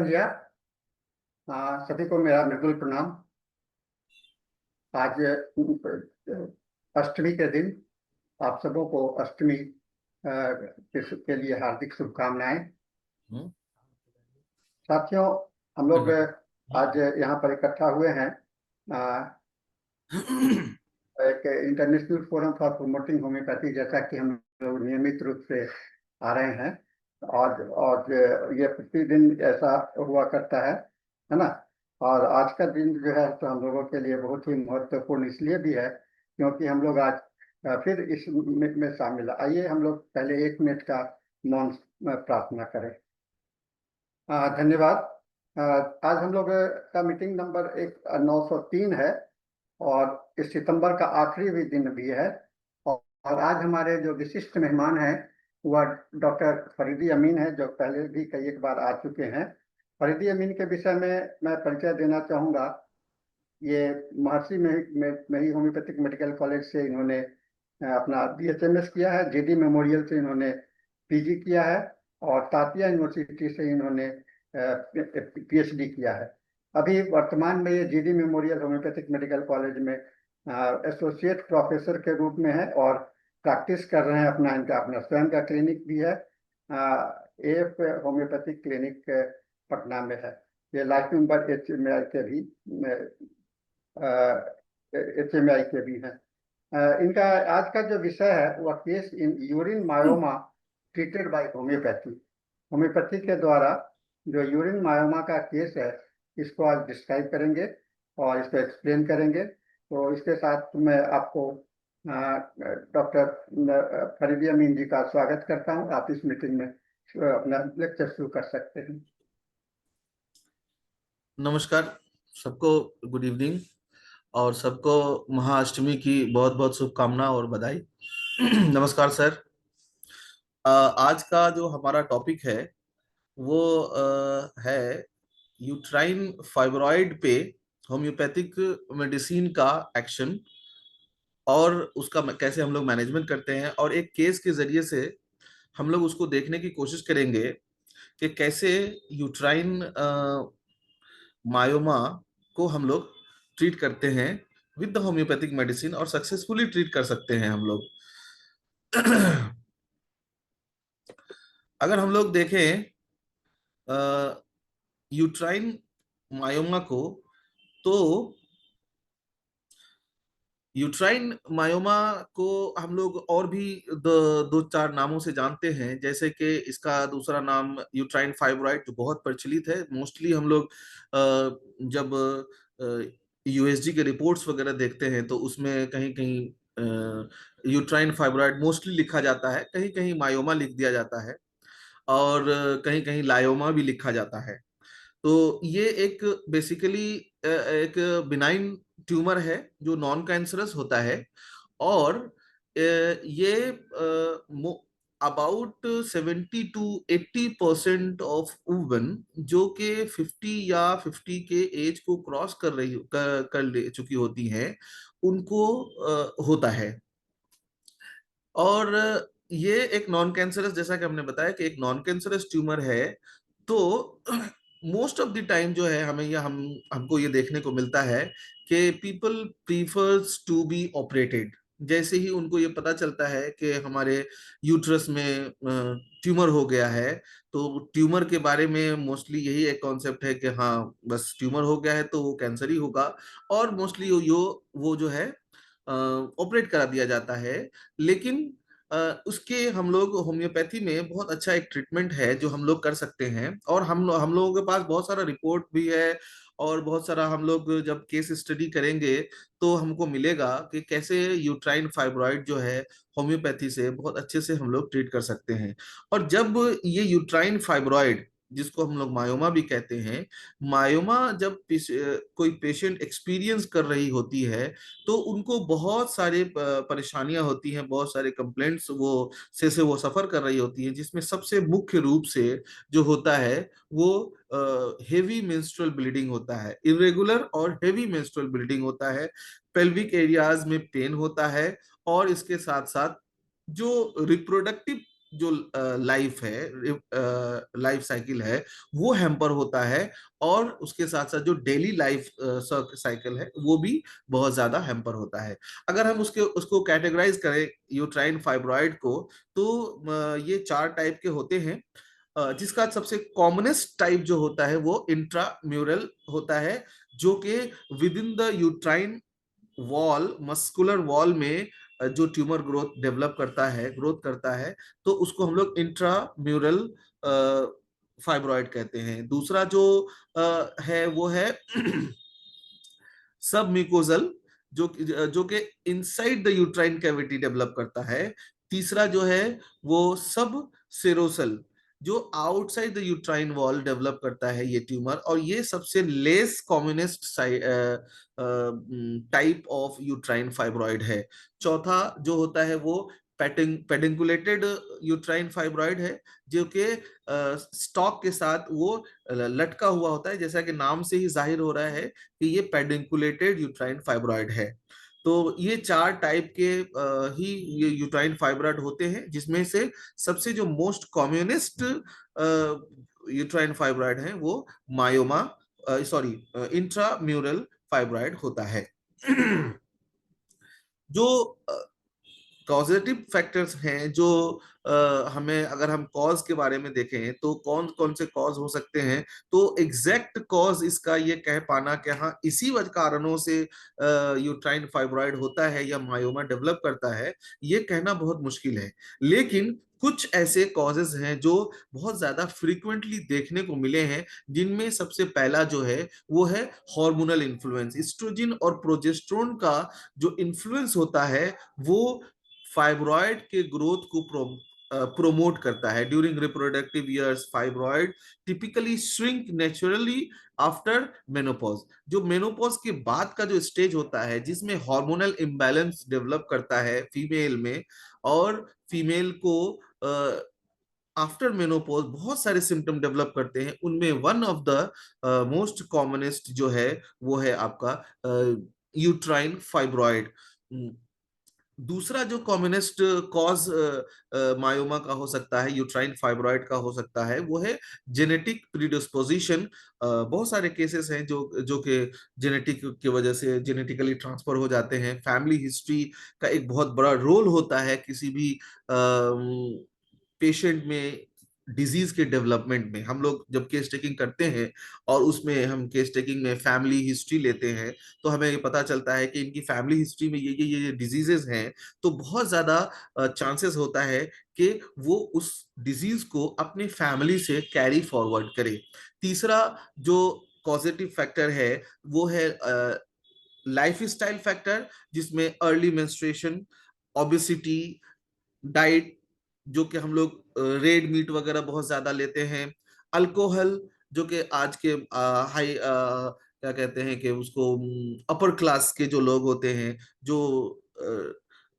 भैया, सभी को मेरा मृदुल प्रणाम। आज अष्टमी के दिन आप सबों को अष्टमी के लिए हार्दिक शुभकामनाएं। साथियों, हम लोग आज यहाँ पर इकट्ठा हुए हैं एक international forum for promoting homeopathy, जैसा कि हम लोग नियमित रूप से आ रहे हैं। और ये प्रतिदिन ऐसा हुआ करता है ना। और आज का दिन जो है तो हम लोगों के लिए बहुत ही महत्वपूर्ण इसलिए भी है क्योंकि हम लोग आज फिर इस में शामिल। आइए हम लोग पहले 1 मिनट का मौन प्रार्थना करें। धन्यवाद। आज हम लोग का मीटिंग नंबर 903 है और इस सितंबर का आखिरी भी दिन भी है। और आज हमारे जो विशिष्ट मेहमान हैं वह डॉक्टर फरीदी अमीन है, जो पहले भी कई एक बार आ चुके हैं। फरीदी अमीन के विषय में मैं परिचय देना चाहूँगा। ये महर्षि में ही होम्योपैथिक मेडिकल कॉलेज से इन्होंने अपना BHMS किया है। GD मेमोरियल से इन्होंने PG किया है और तातिया यूनिवर्सिटी से इन्होंने PhD किया है। अभी वर्तमान में ये GD memorial homeopathic medical college में एसोसिएट प्रोफेसर के रूप में है और प्रैक्टिस कर रहे हैं। इनका अपना स्वयं का क्लिनिक भी है। AF होम्योपैथिक क्लिनिक पटना में है। ये लाइफ मेंबर HMI के भी हैं। इनका आज का जो विषय है वह case in urine myoma treated by homeopathy. Homeopathy के द्वारा जो यूरिन मायोमा का केस है इसको आज डिस्क्राइब करेंगे और इसको एक्सप्लेन करेंगे। तो इसके साथ मैं आपको डॉक्टर फरीदी अमीन जी का स्वागत करता हूँ। आप इस मीटिंग में अपना लेक्चर शुरू कर सकते हैं। नमस्कार सबको, गुड इवनिंग और सबको महाअष्टमी की बहुत बहुत शुभकामना और बधाई। नमस्कार सर। आज का जो हमारा टॉपिक है वो है यूट्राइन फाइब्रॉइड पे होम्योपैथिक मेडिसिन का एक्शन और उसका कैसे हम लोग मैनेजमेंट करते हैं, और एक केस के जरिए से हम लोग उसको देखने की कोशिश करेंगे कि कैसे यूट्राइन मायोमा को हम लोग ट्रीट करते हैं विद द होम्योपैथिक मेडिसिन और सक्सेसफुली ट्रीट कर सकते हैं हम लोग। अगर हम लोग देखें यूट्राइन मायोमा को, तो यूट्राइन मायोमा को हम लोग और भी दो चार नामों से जानते हैं, जैसे कि इसका दूसरा नाम यूट्राइन फाइब्रॉइड जो बहुत प्रचलित है। मोस्टली हम लोग जब USG के रिपोर्ट्स वगैरह देखते हैं तो उसमें कहीं कहीं यूट्राइन फाइब्रॉइड मोस्टली लिखा जाता है, कहीं कहीं मायोमा लिख दिया जाता है और कहीं कहीं लायोमा भी लिखा जाता है। तो ये एक बेसिकली एक बिनाइन ट्यूमर है जो नॉन कैंसरस होता है और ये अबाउट 70 to 80% ऑफ वुमेन जो कि 50 या 50 के एज को क्रॉस कर ले चुकी होती हैं उनको होता है। और ये एक नॉन कैंसरस, जैसा कि हमने बताया कि एक नॉन कैंसरस ट्यूमर है। तो मोस्ट ऑफ द टाइम जो है हमें हमको ये देखने को मिलता है कि people prefers to be operated. जैसे ही उनको ये पता चलता है कि हमारे यूट्रस में ट्यूमर हो गया है, तो ट्यूमर के बारे में मोस्टली यही एक कॉन्सेप्ट है कि हाँ बस ट्यूमर हो गया है तो वो कैंसर ही होगा, और मोस्टली वो जो है ऑपरेट करा दिया जाता है। लेकिन उसके हम लोग होम्योपैथी में बहुत अच्छा एक ट्रीटमेंट है जो हम लोग कर सकते हैं, और हम लोगों के पास बहुत सारा रिपोर्ट भी है और बहुत सारा हम लोग जब केस स्टडी करेंगे तो हमको मिलेगा कि कैसे यूट्राइन फाइब्रॉइड जो है होम्योपैथी से बहुत अच्छे से हम लोग ट्रीट कर सकते हैं। और जब ये यूट्राइन फाइब्रॉइड, जिसको हम लोग मायोमा भी कहते हैं, मायोमा जब कोई पेशेंट एक्सपीरियंस कर रही होती है तो उनको बहुत सारे परेशानियां होती हैं, बहुत सारे कंप्लेंट्स से वो सफर कर रही होती है, जिसमें सबसे मुख्य रूप से जो होता है वो हेवी मेंस्ट्रुअल ब्लीडिंग होता है। इरेगुलर और हेवी मेंस्ट्रुअल ब्लीडिंग होता है, पेल्विक एरियाज में पेन होता है, और इसके साथ साथ जो रिप्रोडक्टिव जो लाइफ है, लाइफ साइकिल है, वो हैम्पर होता है। और उसके साथ साथ जो डेली लाइफ साइकिल है वो भी बहुत ज्यादा हैम्पर होता है। अगर हम उसको कैटेगराइज करें यूट्राइन फाइब्रॉइड को, तो ये 4 टाइप के होते हैं। जिसका सबसे कॉमनेस्ट टाइप जो होता है वो इंट्राम्यूरल होता है, जो कि with in the uterine wall, muscular wall में जो ट्यूमर ग्रोथ करता है, तो उसको हम लोग इंट्राम्यूरल फाइब्रॉइड कहते हैं। दूसरा जो है वो है सब म्यूकोजल, जो कि inside the uterine cavity develop करता है। तीसरा जो है वो सब सेरोसल, जो outside the uterine wall develop करता है ये ट्यूमर, और ये सबसे less commonest type of uterine fibroid है। चौथा जो होता है वो पेडिंकुलेटेड यूट्राइन फाइब्रॉइड है, जो कि स्टॉक के साथ वो लटका हुआ होता है, जैसा कि नाम से ही जाहिर हो रहा है कि ये पेडिंकुलेटेड यूट्राइन फाइब्रॉइड है। तो ये 4 टाइप के ही ये यूट्राइन फाइब्रॉइड होते हैं, जिसमें से सबसे जो मोस्ट कॉमनेस्ट यूट्राइन फाइब्रॉइड है वो मायोमा, सॉरी, इंट्राम्यूरल फाइब्रॉइड होता है। जो कॉजेटिव फैक्टर्स हैं, जो हमें, अगर हम कॉज के बारे में देखें तो कौन कौन से कॉज हो सकते हैं, तो एग्जैक्ट कॉज इसका ये कह पाना कि हाँ इसी वजह कारणों से यूट्राइन फाइब्रॉइड होता है या मायोमा डेवलप करता है, ये कहना बहुत मुश्किल है। लेकिन कुछ ऐसे कॉजेज हैं जो बहुत ज्यादा फ्रीक्वेंटली देखने को मिले हैं, जिनमें सबसे पहला जो है वो है हार्मोनल इन्फ्लुएंस। एस्ट्रोजन और प्रोजेस्टेरोन का जो इन्फ्लुएंस होता है वो फाइब्रॉइड के ग्रोथ को प्रोमोट करता है। During reproductive years fibroid typically shrink naturally after menopause. जो मेनोपॉज के बाद का जो स्टेज होता है, जिसमें हार्मोनल इम्बैलेंस डेवलप करता है फीमेल में, और फीमेल को आफ्टर मेनोपॉज बहुत सारे सिम्टम डेवलप करते हैं, उनमें one of the most commonest जो है वो है आपका यूट्राइन फाइब्रॉइड। दूसरा जो कॉमनेस्ट कॉज मायोमा का हो सकता है, यूट्राइन फाइब्रॉइड का हो सकता है, वो है जेनेटिक प्रीडिस्पोजिशन। बहुत सारे केसेस हैं जो कि जेनेटिक की वजह से जेनेटिकली ट्रांसफर हो जाते हैं। फैमिली हिस्ट्री का एक बहुत बड़ा रोल होता है किसी भी पेशेंट में डिजीज के डेवलपमेंट में। हम लोग जब केस टेकिंग करते हैं और उसमें हम केस टेकिंग में फैमिली हिस्ट्री लेते हैं, तो हमें ये पता चलता है कि इनकी फैमिली हिस्ट्री में ये डिजीजेस हैं, तो बहुत ज्यादा चांसेस होता है कि वो उस डिजीज को अपने फैमिली से कैरी फॉरवर्ड करे। तीसरा जो पॉजिटिव फैक्टर है वो है लाइफ स्टाइल फैक्टर, जिसमें अर्ली मेंस्ट्रुएशन, ओबेसिटी, डाइट, जो कि हम लोग रेड मीट वगैरह बहुत ज्यादा लेते हैं, अल्कोहल, जो कि आज के हाई क्या कहते हैं कि उसको अपर क्लास के जो लोग होते हैं, जो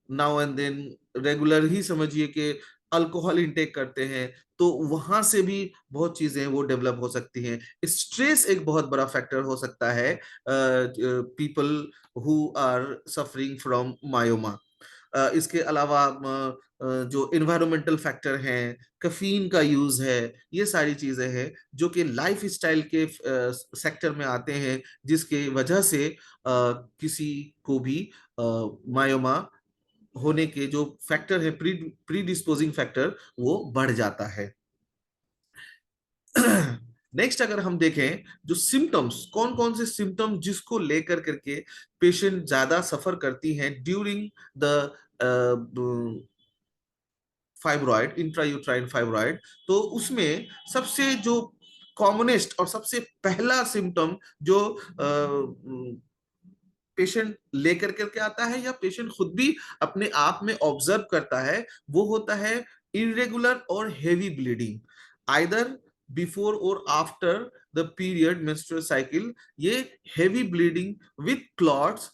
नाउ एंड देन रेगुलर ही समझिए कि अल्कोहल इंटेक करते हैं, तो वहां से भी बहुत चीजें वो डेवलप हो सकती हैं। स्ट्रेस एक बहुत बड़ा फैक्टर हो सकता है people who are suffering from myoma. इसके अलावा जो इन्वायरमेंटल फैक्टर हैं, कैफीन का यूज है, ये सारी चीजें हैं जो कि लाइफ स्टाइल के सेक्टर में आते हैं, जिसके वजह से किसी को भी मायोमा होने के जो फैक्टर है, प्रीडिस्पोजिंग फैक्टर, वो बढ़ जाता है। नेक्स्ट अगर हम देखें जो सिम्टम्स, कौन कौन से सिम्टम जिसको लेकर करके पेशेंट ज्यादा सफर करती हैं during the fibroid, intrauterine fibroid, तो उसमें सबसे जो कॉमनेस्ट और सबसे पहला सिम्टम जो पेशेंट लेकर करके आता है या पेशेंट खुद भी अपने आप में ऑब्जर्व करता है, वो होता है इरेगुलर और हेवी ब्लीडिंग, आइदर बिफोर और after the period menstrual cycle. ये हेवी ब्लीडिंग विथ क्लॉट्स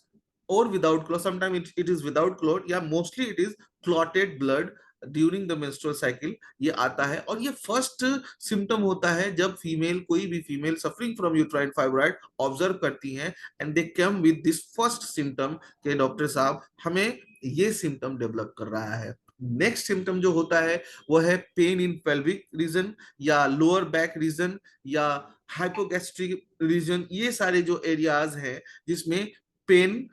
और without clot, sometime it is without clot या mostly it is clotted blood during the menstrual cycle, ये आता है। और ये फर्स्ट सिम्टम होता है जब फीमेल, कोई भी female suffering from uterine fibroid observe करती हैं, and they come with this first symptom के डॉक्टर साहब हमें ये सिम्टम डेवलप कर रहा है। नेक्स्ट सिम्टम जो होता है वो है पेन इन पेल्विक रीजन या लोअर बैक रीजन या हाइपोगैस्ट्रिक रीजन। ये सारे जो एरियाज हैं जिसमें pain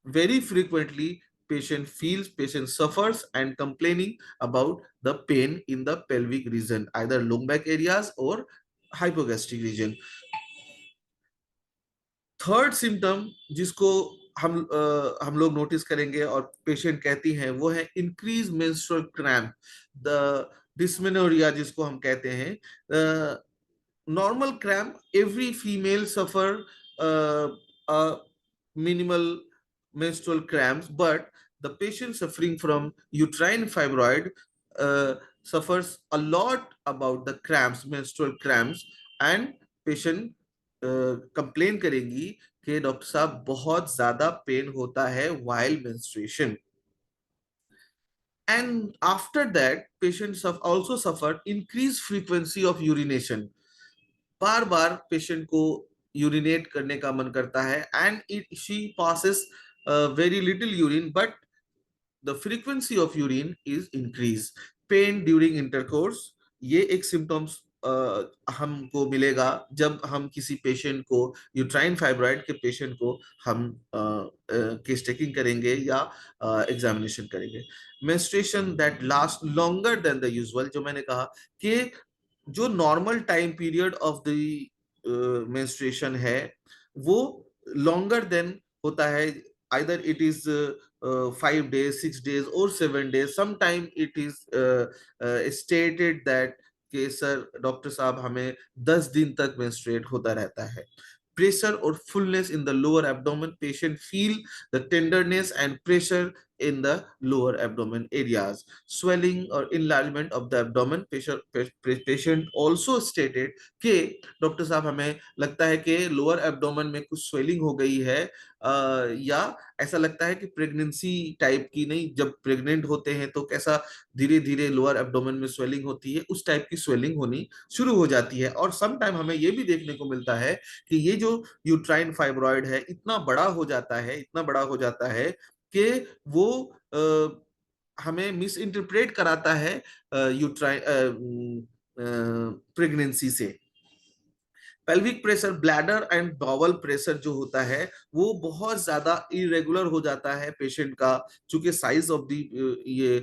very frequently patient suffers and complaining about the pain in the pelvic region, either lower back areas or hypogastric region. Third symptom जिसको हम लोग नोटिस करेंगे और पेशेंट कहती हैं वो है increase menstrual cramp, the dysmenorrhoea जिसको हम कहते हैं। Normal cramp, every female suffer minimal menstrual cramps, but the patient suffering from uterine fibroid suffers a lot about the cramps, menstrual cramps, and patient complain करेंगी कि doctor साहब बहुत ज्यादा pen होता है while menstruation. And after that, patients have also suffered increased frequency of urination. Bar bar patient को urinate करने का मन करता है and it she passes very little urine but the frequency of urine is increase. Pen during intercourse, ये एक symptoms हमको मिलेगा जब हम किसी पेशेंट को, यूट्राइन फाइब्रॉइड के पेशेंट को हम केस टेकिंग करेंगे या एग्जामिनेशन करेंगे. Menstruation that last longer than the usual, जो मैंने कहा कि जो normal time period of the menstruation है वो लॉन्गर देन होता है. Either it is 5 days, 6 days or 7 days. Sometime it is stated that कि सर डॉक्टर साहब हमें 10 दिन तक मेंस्ट्रुएट होता रहता है. Pressure or fullness in the lower abdomen, patient feel the tenderness and pressure in the lower abdomen areas. Swelling or enlargement of the abdomen, patient also stated कि doctor साहब हमें लगता है कि लोअर एब्डोमेन में कुछ स्वेलिंग हो गई है, या ऐसा लगता है कि प्रेगनेंसी टाइप की नहीं, जब प्रेग्नेंट होते हैं तो कैसा धीरे धीरे लोअर एब्डोमेन में स्वेलिंग होती है, उस टाइप की स्वेलिंग होनी शुरू हो जाती है. और सम टाइम हमें ये भी देखने को मिलता है कि ये जो यूट्राइन फाइब्रॉइड है इतना बड़ा हो जाता है, इतना बड़ा हो जाता है कि वो हमें मिस इंटरप्रेट कराता है यूट्राइन प्रेगनेंसी से. Pelvic pressure, bladder and bowel pressure जो होता है वो बहुत ज्यादा इरेगुलर हो जाता है पेशेंट का, चूंकि साइज ऑफ द ये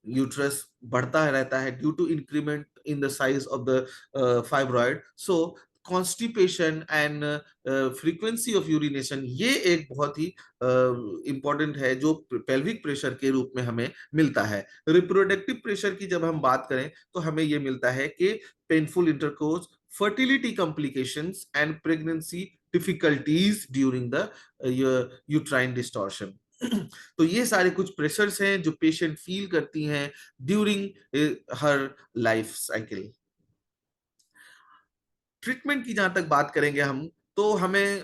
यूट्रस बढ़ता रहता है due to increment in the size of the fibroid. So constipation and frequency of urination, ये एक बहुत ही इंपॉर्टेंट है जो पेल्विक प्रेशर के रूप में हमें मिलता है. रिप्रोडक्टिव प्रेशर की जब हम बात करें तो हमें ये मिलता है कि painful intercourse, fertility complications and pregnancy difficulties during the uterine distortion. तो ये सारे कुछ प्रेशर्स हैं जो पेशेंट फील करती हैं during her life cycle. Treatment की जहां तक बात करेंगे हम, तो हमें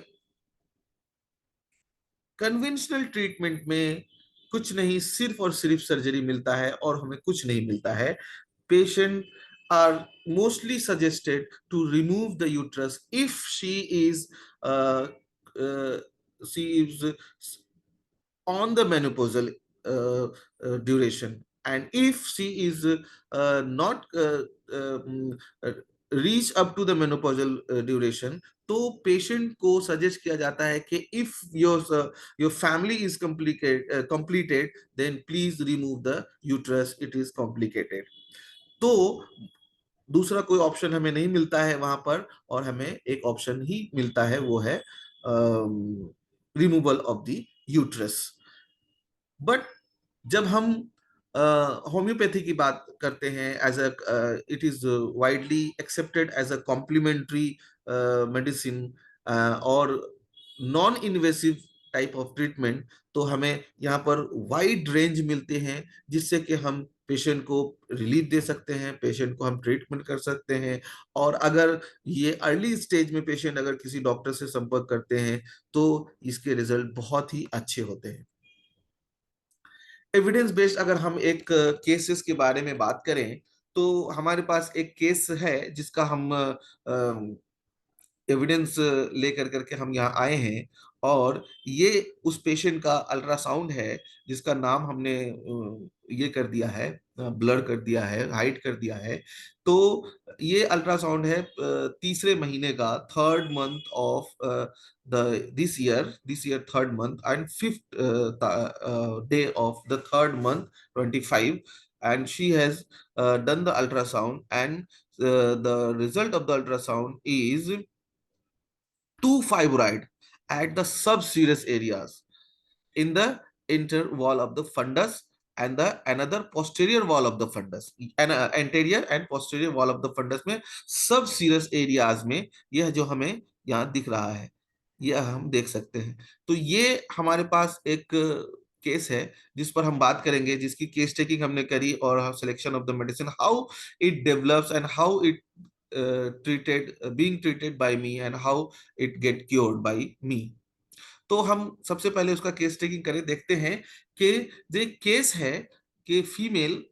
कन्वेंशनल ट्रीटमेंट में कुछ नहीं, सिर्फ और सिर्फ सर्जरी मिलता है और हमें कुछ नहीं मिलता है. Patient are mostly suggested to remove the uterus if uh, uh, she is on the menopausal duration, and if she is not reach up to the menopausal duration, तो पेशेंट को सजेस्ट किया जाता है कि if your family is completed then please remove the uterus, it is complicated. तो दूसरा कोई option हमें नहीं मिलता है वहां पर, और हमें एक ऑप्शन ही मिलता है, वो है removal of the uterus. But जब हम होम्योपैथी की बात करते हैं, as a it is widely accepted as a complementary medicine और non invasive type of treatment, तो हमें यहाँ पर वाइड रेंज मिलते हैं जिससे कि हम पेशेंट को रिलीफ दे सकते हैं, पेशेंट को हम ट्रीटमेंट कर सकते हैं. और अगर ये अर्ली स्टेज में पेशेंट अगर किसी डॉक्टर से संपर्क करते हैं तो इसके रिजल्ट बहुत ही अच्छे होते हैं. एविडेंस बेस्ड अगर हम एक केसेस के बारे में बात करें तो हमारे पास एक केस है जिसका हम एविडेंस लेकर करके हम यहाँ आए हैं, और ये उस पेशेंट का अल्ट्रासाउंड है जिसका नाम हमने ये कर दिया है, ब्लर कर दिया है, हाइड कर दिया है। तो ये अल्ट्रासाउंड है तीसरे महीने का, third month of the this year third month and fifth day of the third month 25, and she has done the ultrasound, and the result of the ultrasound is two fibroid at the subserous areas in the inner wall of the fundus and the another posterior wall of the fundus, and anterior and posterior wall of the fundus में subserous areas में यह जो हमें यहाँ दिख रहा है, यह हम देख सकते हैं। तो ये हमारे पास एक केस है जिस पर हम बात करेंगे, जिसकी केस टेकिंग हमने करी, और selection of the medicine, how it develops and how it being treated by me and how it get cured by me। तो हम सबसे पहले उसका केस टेकिंग करें, देखते हैं कि जो केस है कि फीमेल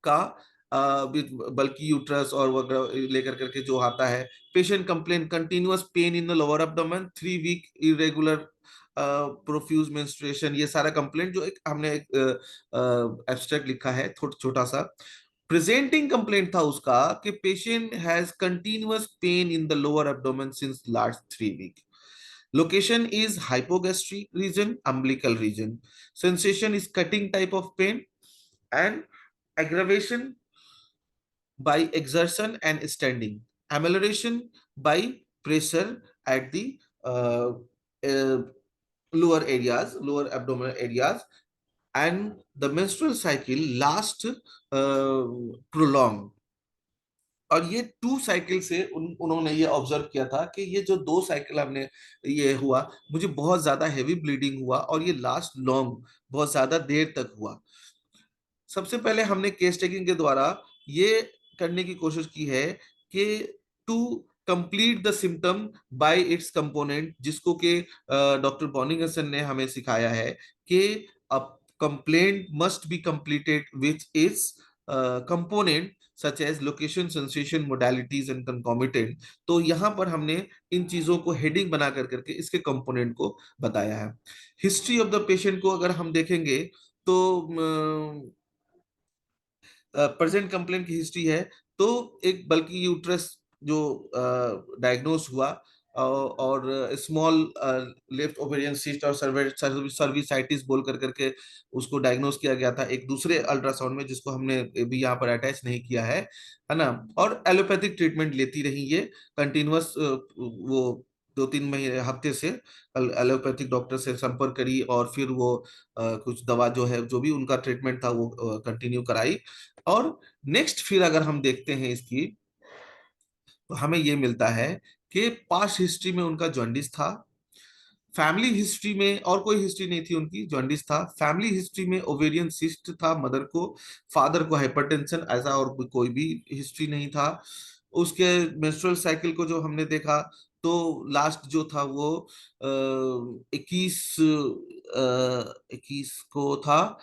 का बल्कि यूट्रस और वगैरह लेकर करके जो आता है, patient complain continuous pain in the lower abdomen, 3 week irregular profuse menstruation, ये सारा कंप्लेंट जो एक हमने एब्स्ट्रैक्ट लिखा है छोटा सा। प्रेजेंटिंग कंप्लेंट था उसका कि patient has continuous pain in the lower abdomen since last 3 week. Location is hypogastric region, umbilical region. Sensation is cutting type of pain, and aggravation by exertion and standing. Amelioration by pressure at the uh, lower areas, lower abdominal areas, and the menstrual cycle last prolonged। और ये 2 cycle से उन्होंने ये observe किया था कि ये जो 2 साइकिल हमने ये हुआ, मुझे बहुत ज्यादा हेवी ब्लीडिंग हुआ और ये लास्ट लॉन्ग, बहुत ज्यादा देर तक हुआ। सबसे पहले हमने केस टेकिंग के द्वारा ये करने की कोशिश की है कि to complete the symptom by its component, जिसको कि डॉक्टर बॉनिंगसन ने हमें सिखाया है कि अब complaint must be completed with its component such as location, sensation, modalities and concomitant. तो यहाँ पर हमने इन चीजों को हेडिंग बना कर करके इसके कंपोनेंट को बताया है। हिस्ट्री ऑफ द पेशेंट को अगर हम देखेंगे तो प्रेजेंट कंप्लेंट की हिस्ट्री है, तो एक बल्कि यूट्रस जो डायग्नोस हुआ, और स्मॉल लेफ्ट ओवेरियन सिस्ट और सर्विसाइटिस बोल कर करके उसको डायग्नोस किया गया था एक दूसरे अल्ट्रासाउंड में, जिसको हमने भी यहाँ पर अटैच नहीं किया है ना। और एलोपैथिक ट्रीटमेंट लेती रही ये कंटिन्यूअस, वो 2-3 महीने हफ्ते से एलोपैथिक डॉक्टर से संपर्क करी, और फिर वो कुछ दवा जो है, जो भी उनका ट्रीटमेंट था वो कंटिन्यू कराई। और नेक्स्ट फिर अगर हम देखते हैं इसकी, तो हमें ये मिलता है कि पास्ट हिस्ट्री में उनका जॉन्डिस था, फैमिली हिस्ट्री में और कोई हिस्ट्री नहीं थी उनकी, जॉन्डिस था। फैमिली हिस्ट्री में ओवेरियन सिस्ट था मदर को, फादर को हाइपरटेंशन, ऐसा और कोई भी हिस्ट्री नहीं था। उसके मेंस्ट्रुअल साइकिल को जो हमने देखा, तो लास्ट जो था वो 21 को था,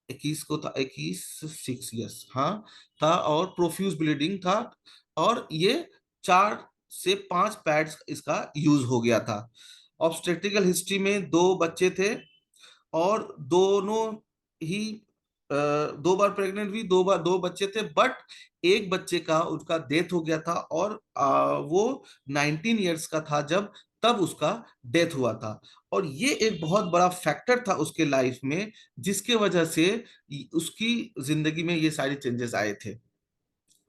21 6 हाँ था, और प्रोफ्यूज ब्लीडिंग था, और ये 4 से 5 पैड्स इसका यूज हो गया था। ऑब्स्टेट्रिकल हिस्ट्री में 2 बच्चे थे, और दोनों ही 2 बार प्रेग्नेंट हुई, 2 बच्चे थे, बट एक बच्चे का उसका डेथ हो गया था, और वो 19 ईयर्स का था जब तब उसका डेथ हुआ था। और ये एक बहुत बड़ा फैक्टर था उसके लाइफ में, जिसके वजह से उसकी जिंदगी में ये सारी चेंजेस आए थे।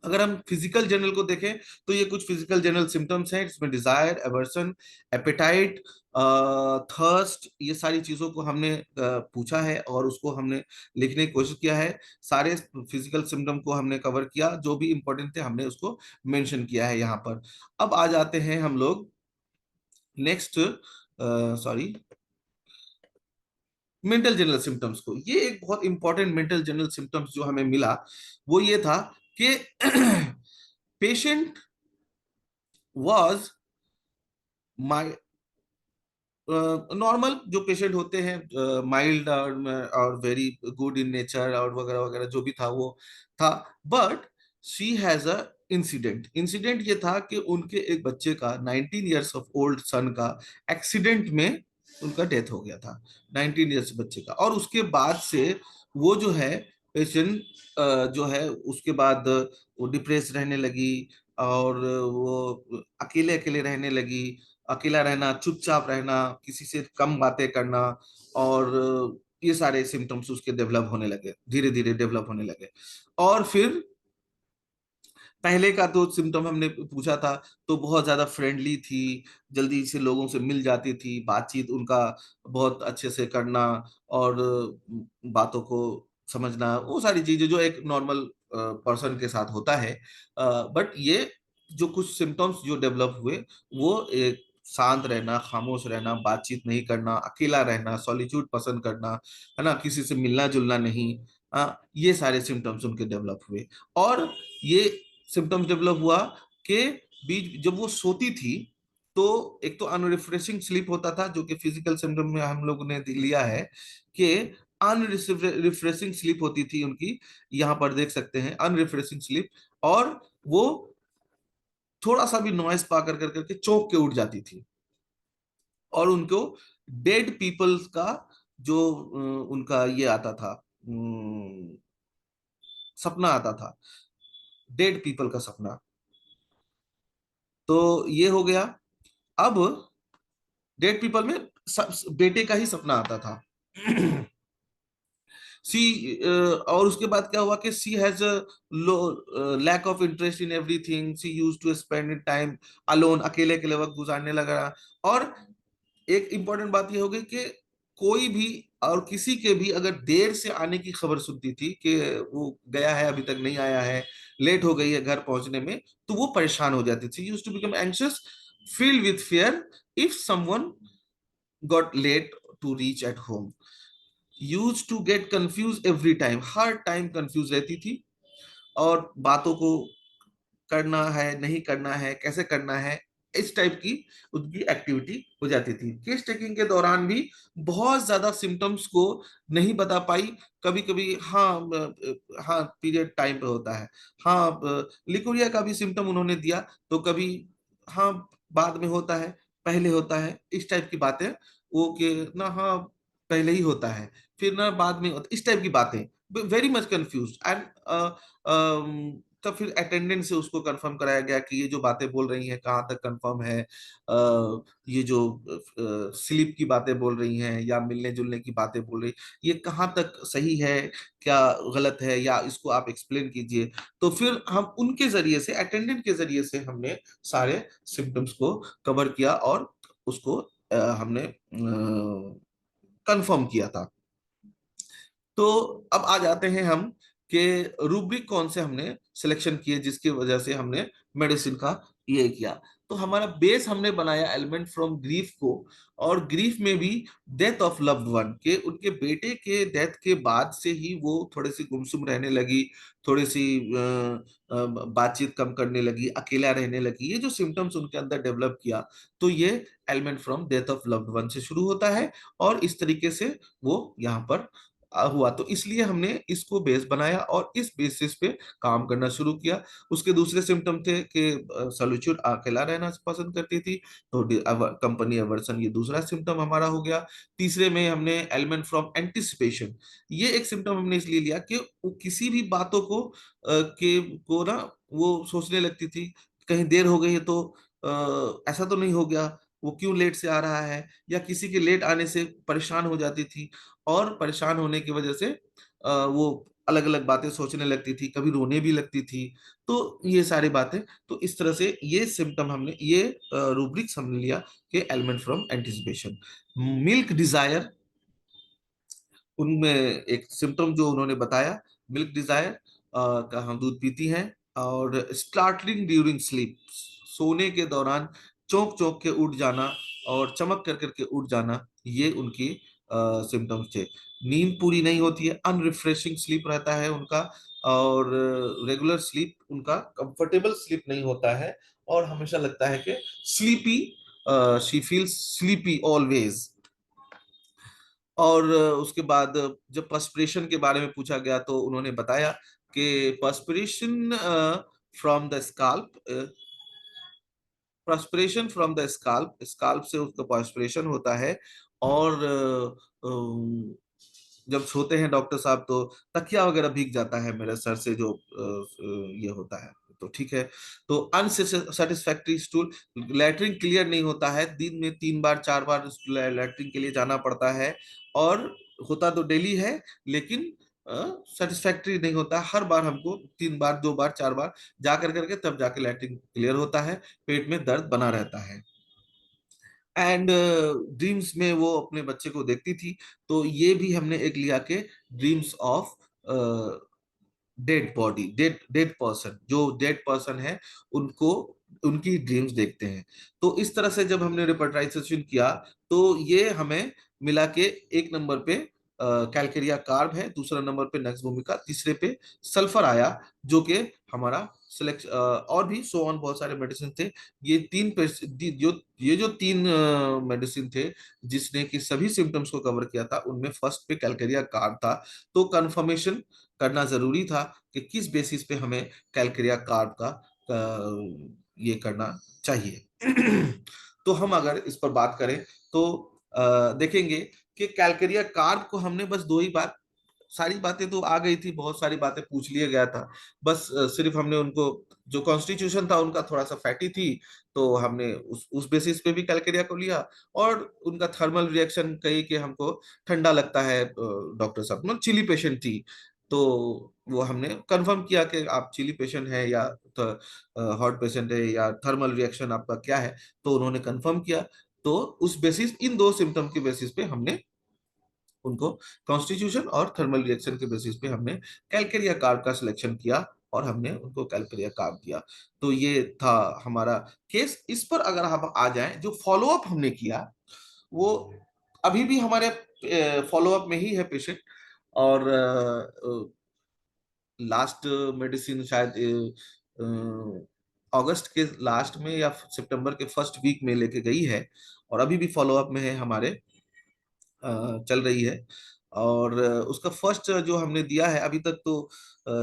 अगर हम फिजिकल जनरल को देखें, तो ये कुछ फिजिकल जनरल सिम्टम्स हैं, इसमें डिजायर, एवर्सन, एपेटाइट, थर्स्ट, ये सारी चीजों को हमने पूछा है और उसको हमने लिखने की कोशिश किया है। सारे फिजिकल सिम्टम को हमने कवर किया, जो भी इंपॉर्टेंट थे हमने उसको मेंशन किया है यहाँ पर। अब आ जाते हैं हम लोग next, sorry, mental general symptoms को। ये एक बहुत इंपॉर्टेंट मेंटल जनरल सिम्टम्स जो हमें मिला, वो ये था कि पेशेंट वाज माइ नॉर्मल, जो पेशेंट होते हैं माइल्ड और वेरी गुड इन नेचर और वगैरह वगैरह जो भी था वो था, but she has a incident incident ये था कि उनके एक बच्चे का 19 इयर्स ऑफ ओल्ड सन का एक्सीडेंट में उनका डेथ हो गया था, 19 इयर्स बच्चे का। और उसके बाद से वो जो है पेशेंट जो है उसके बाद वो डिप्रेस रहने लगी, और वो अकेले अकेले रहने लगी, अकेला रहना, चुपचाप रहना, किसी से कम बातें करना, और ये सारे सिम्टम्स उसके डेवलप होने लगे, धीरे धीरे डेवलप होने लगे। और फिर पहले का तो सिम्टम हमने पूछा था तो बहुत ज्यादा फ्रेंडली थी, जल्दी से लोगों से मिल जाती थी, बातचीत उनका बहुत अच्छे से करना, और बातों को समझना, वो सारी चीजें जो एक नॉर्मल पर्सन के साथ होता है। बट ये जो कुछ सिम्टम्स जो डेवलप हुए, वो एक शांत रहना, खामोश रहना, बातचीत नहीं करना, अकेला रहना, सॉलिट्यूड पसंद करना, है ना, किसी से मिलना जुलना नहीं, ये सारे सिम्टम्स उनके डेवलप हुए। और ये सिम्टम्स डेवलप हुआ कि बीच जब वो सोती थी तो एक तो अनरिफ्रेशिंग स्लीप होता था, जो कि फिजिकल सिम्टम में हम लोगों ने लिया है कि अनरिफ्रेशिंग स्लीप होती थी उनकी, यहाँ पर देख सकते हैं अनरिफ्रेशिंग स्लीप। और वो थोड़ा सा भी नॉइस पा कर करके चौंक के उठ जाती थी, और उनको डेड पीपल्स का जो उनका ये आता था, सपना आता था, डेड पीपल का सपना। तो ये हो गया। अब डेड पीपल में बेटे का ही सपना आता था। सी और उसके बाद क्या हुआ कि she has low lack of interest in everything, she used to spend time alone, अकेले अकेले वक्त गुजारने लगा। और एक इंपॉर्टेंट बात ये हो गई कि कोई भी और किसी के भी अगर देर से आने की खबर सुनती थी कि वो गया है अभी तक नहीं आया है, लेट हो गई है घर पहुंचने में, तो वो परेशान हो जाती थी, used to become anxious, filled with fear if someone got late to reach at home, used to get confused every time, her time confuse रहती थी, और बातों को करना है नहीं करना है, कैसे करना है, इस टाइप की उनकी एक्टिविटी हो जाती थी। केस टेकिंग के दौरान भी बहुत ज्यादा सिम्टम्स को नहीं बता पाई, कभी कभी हाँ हाँ पीरियड टाइम पे होता है, हाँ लिकोरिया का भी सिम्टम उन्होंने दिया, तो कभी हाँ बाद में होता है, पहले होता है, इस टाइप की बातें, वो कि ना हाँ पहले ही होता है, फिर ना बाद में होता, इस टाइप की बातें, वेरी मच कंफ्यूज। एंड तब फिर अटेंडेंट से उसको कंफर्म कराया गया कि ये जो बातें बोल रही हैं कहाँ तक कंफर्म है, ये जो स्लीप की बातें बोल रही हैं या मिलने जुलने की बातें बोल रही, ये कहाँ तक सही है, क्या गलत है, या इसको आप एक्सप्लेन कीजिए। तो फिर हम उनके जरिए से, अटेंडेंट के जरिए से हमने सारे सिम्टम्स को कवर किया, और उसको हमने कंफर्म किया था। तो अब आ जाते हैं हम कि रूब्रिक कौन से हमने सिलेक्शन किए जिसकी वजह से हमने मेडिसिन का ये किया। तो हमारा बेस हमने बनाया एलिमेंट फ्रॉम ग्रीफ को, और ग्रीफ में भी डेथ ऑफ लव्ड वन, के उनके बेटे के डेथ के बाद से ही वो थोड़ी सी गुमसुम रहने लगी, थोड़ी सी बातचीत कम करने लगी, अकेला रहने लगी, ये जो सिम्टम्स उनके अंदर डेवलप किया, तो ये element from death of loved one से शुरू होता है, और इस तरीके से वो यहाँ पर हुआ। तो इसलिए हमने इसको बेस बनाया और इस बेसिस पे काम करना शुरू किया। उसके दूसरे सिम्टम थे कि सॉलिट्यूड, अकेला रहना पसंद करती थी, तो कंपनी अवर्सन, ये दूसरा सिम्टम हमारा हो गया। तीसरे में हमने एलिमेंट फ्रॉम एंटिसिपेशन, ये एक सिम्टम हमने इसलिए लिया कि वो किसी भी बातों को के को ना वो सोचने लगती थी, कहीं देर हो गई है तो ऐसा तो नहीं हो गया, वो क्यों लेट से आ रहा है, या किसी के लेट आने से परेशान हो जाती थी, और परेशान होने की वजह से वो अलग अलग बातें सोचने लगती थी, कभी रोने भी लगती थी। तो ये सारी बातें, तो इस तरह से ये सिम्टम हमने, ये रूब्रिक्स हमने लिया कि element from anticipation. Milk desire, उनमें एक सिम्टम जो उन्होंने बताया, मिल्क डिजायर का हम दूध पीती हैं, और स्टार्टलिंग ड्यूरिंग स्लीप, सोने के दौरान चौंक चौंक के उठ जाना और चमक कर करके उठ जाना, ये उनकी सिम्टम्स थे। नींद पूरी नहीं होती है, अनरिफ्रेशिंग स्लीप रहता है उनका, और रेगुलर स्लीप उनका कंफर्टेबल स्लीप नहीं होता है, और हमेशा लगता है कि sleepy, she feels sleepy always. और उसके बाद जब पर्सपिरेशन के बारे में पूछा गया तो उन्होंने बताया कि perspiration from the scalp, perspiration from the scalp, scalp से उसका परस्पिरेशन होता है। और जब सोते हैं डॉक्टर साहब तो तकिया वगैरह भीग जाता है मेरे सर से जो ये होता है, तो ठीक है। तो अनसेटिस्फैक्ट्री स्टूल, लैट्रिन क्लियर नहीं होता है, दिन में 3 बार 4 बार लैट्रिन के लिए जाना पड़ता है, और होता तो डेली है लेकिन सेटिस्फैक्ट्री नहीं होता, हर बार हमको 3 बार 2 बार 4 बार जा कर करके तब जाके लैट्रिन क्लियर होता है, पेट में दर्द बना रहता है। एंड ड्रीम्स में वो अपने बच्चे को देखती थी, तो ये भी हमने एक लिया के dreams of dead body, dead dead person, जो डेड पर्सन है उनको उनकी ड्रीम्स देखते हैं। तो इस तरह से जब हमने रिपर्टाइजेशन किया तो ये हमें मिला के एक नंबर पे कैलकेरिया कार्ब है, दूसरा नंबर पे नक्स भूमिका, तीसरे पे सल्फर आया, जो कि हमारा सिलेक्ट, और भी सो ऑन बहुत सारे मेडिसिन थे। ये जो तीन मेडिसिन थे जिसने कि सभी सिम्टम्स को कवर किया था, उनमें फर्स्ट पे कैलकेरिया कार्ब था। तो कंफर्मेशन करना जरूरी था कि किस बेसिस पे हमें कैलकेरिया कार्ब का ये करना चाहिए। तो हम अगर इस पर बात करें तो देखेंगे कि कैलकेरिया कार्ब को हमने बस 2 ही बात, सारी बातें तो आ गई थी, बहुत सारी बातें पूछ लिया गया था, बस सिर्फ हमने उनको, जो कॉन्स्टिट्यूशन था उनका थोड़ा सा फैटी थी, तो हमने उस बेसिस पे भी कैलकेरिया को लिया। और उनका थर्मल रिएक्शन कही कि हमको ठंडा लगता है, डॉक्टर साहब मतलब चिली पेशेंट थी, तो वो हमने कंफर्म किया कि आप चिली पेशेंट है या हॉट पेशेंट है या थर्मल रिएक्शन आपका क्या है, तो उन्होंने कंफर्म किया। तो उस बेसिस, इन 2 सिम्टम के बेसिस पे हमने उनको, कॉन्स्टिट्यूशन और थर्मल रिएक्शन के बेसिस पे हमने कैलकेरिया कार्ब का सिलेक्शन किया और हमने उनको कैलकेरिया कार्ब दिया। तो ये था हमारा केस। इस पर अगर हम आ जाएं, जो फॉलो अप हमने किया वो अभी भी हमारे फॉलो अप में ही है पेशेंट, और लास्ट मेडिसिन शायद अगस्त के लास्ट में या सितंबर के फर्स्ट वीक में लेके गई है, और अभी भी फॉलो अप में है हमारे, चल रही है। और उसका फर्स्ट जो हमने दिया है अभी तक तो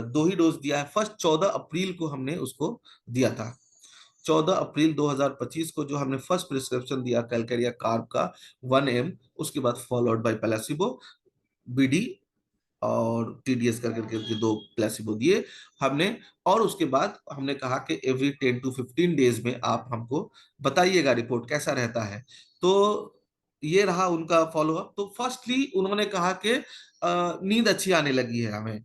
2 ही डोज दिया है। फर्स्ट 14 अप्रैल को हमने उसको दिया था, 14 अप्रैल 2025 को जो हमने फर्स्ट प्रिस्क्रिप्शन दिया कैलकेरिया कार्ब का 1 ml, उसके बाद फॉलोड बाय प्लेसिबो, बीडी और टीडीएस कर करके के 2 प्लेसिबो दिए हमने। और उसके बाद हमने कहा कि एवरी 10 to 15 डेज में आप हमको बताइएगा रिपोर्ट कैसा रहता है। तो ये रहा उनका फॉलोअप। तो फर्स्टली उन्होंने कहा कि नींद अच्छी आने लगी है हमें,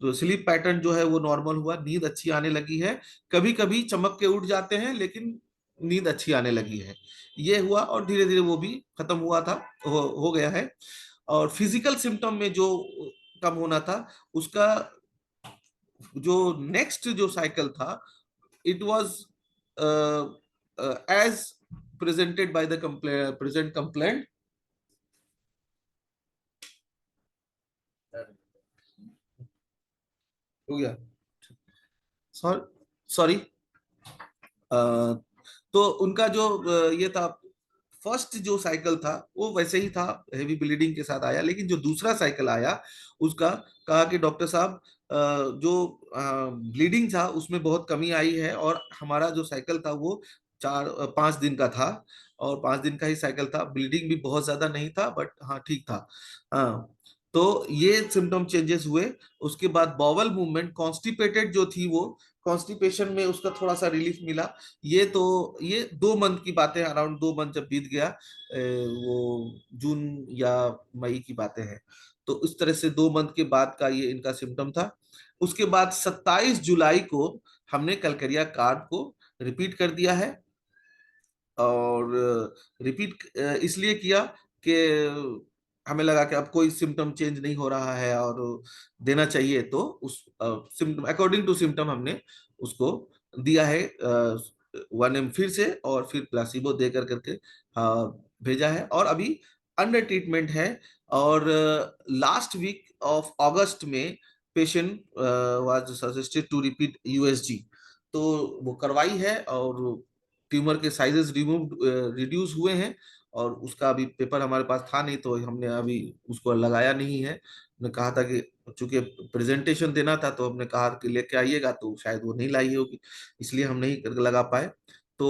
तो स्लीप पैटर्न जो है वो नॉर्मल हुआ, नींद अच्छी आने लगी है, कभी कभी चमक के उठ जाते हैं लेकिन नींद अच्छी आने लगी है, ये हुआ। और धीरे धीरे वो भी खत्म हुआ था, हो गया है। और फिजिकल सिम्टम में जो कम होना था, उसका जो नेक्स्ट जो साइकिल था, it was as presented by the present complaint. हो गया, सॉरी। तो उनका जो ये था, फर्स्ट जो साइकिल था वो वैसे ही था, हेवी ब्लीडिंग के साथ आया, लेकिन जो दूसरा साइकिल आया उसका, कहा कि डॉक्टर साहब जो ब्लीडिंग था उसमें बहुत कमी आई है, और हमारा जो साइकिल था वो 4-5 दिन का था, और 5 दिन का ही साइकिल था, ब्लीडिंग भी बहुत ज्यादा नहीं था, बट हाँ ठीक था। हाँ, तो ये सिम्टम चेंजेस हुए। उसके बाद बॉवल मूवमेंट, कॉन्स्टिपेटेड जो थी वो, कॉन्स्टिपेशन में उसका थोड़ा सा रिलीफ मिला। ये 2 मंथ की बातें, अराउंड 2 मंथ जब बीत गया, वो जून या मई की बातें हैं, तो इस तरह से 2 मंथ के बाद का ये इनका सिम्टम था। उसके बाद 27 जुलाई को हमने कलकरिया कार्ड को रिपीट कर दिया है, और रिपीट इसलिए किया कि हमें लगा कि अब कोई सिम्टम चेंज नहीं हो रहा है और देना चाहिए, तो उस सिम्टम, अकॉर्डिंग टू सिम्टम हमने उसको दिया है 1 ml फिर से, और फिर प्लासिबो दे कर करके भेजा है, और अभी अंडर ट्रीटमेंट है। और लास्ट वीक ऑफ अगस्त में patient was suggested to repeat USG, तो वो करवाई है, और ट्यूमर के साइजेस रिड्यूस हुए हैं। और उसका अभी पेपर हमारे पास था नहीं, तो हमने अभी उसको लगाया नहीं है। ने कहा था कि चूंकि प्रेजेंटेशन देना था, तो हमने कहा कि लेके आइएगा, तो शायद वो नहीं लाई होगी, इसलिए हम नहीं लगा पाए। तो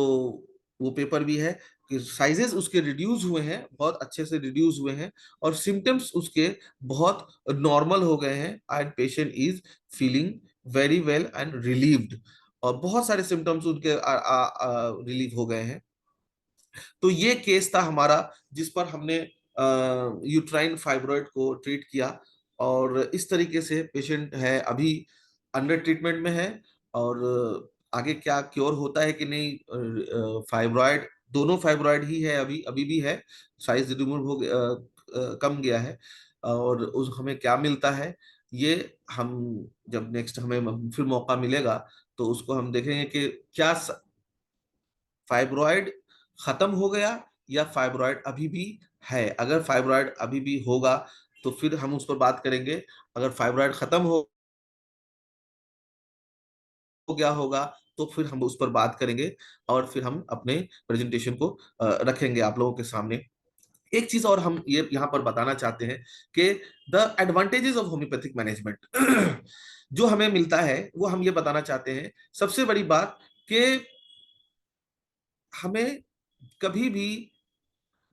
वो पेपर भी है कि साइजेस उसके रिड्यूस हुए हैं, बहुत अच्छे से रिड्यूस हुए हैं, और सिम्टम्स उसके बहुत नॉर्मल हो गए हैं, and patient is feeling very well and relieved. और बहुत सारे सिम्टम्स उनके रिलीव हो गए हैं। तो ये केस था हमारा, जिस पर हमने यूट्राइन फाइब्रॉइड को ट्रीट किया। और इस तरीके से पेशेंट है, अभी अंडर ट्रीटमेंट में है। और आगे क्या क्योर होता है कि नहीं, फाइब्रॉइड, दोनों फाइब्रॉइड ही है, अभी अभी भी है, साइज रिमूव हो कम गया है। और उस हमें क्या मिलता है, ये हम जब नेक्स्ट हमें फिर मौका मिलेगा, तो उसको हम देखेंगे कि क्या फाइब्रॉइड खत्म हो गया या फाइब्रॉइड अभी भी है। अगर फाइब्रॉइड अभी भी होगा, तो फिर हम उस पर बात करेंगे। अगर फाइब्रॉइड खत्म हो गया होगा, तो फिर हम उस पर बात करेंगे, और फिर हम अपने प्रेजेंटेशन को रखेंगे आप लोगों के सामने। एक चीज और हम ये यहाँ पर बताना चाहते हैं कि the advantages of homeopathic management जो हमें मिलता है, वो हम ये बताना चाहते हैं। सबसे बड़ी बात कि हमें कभी भी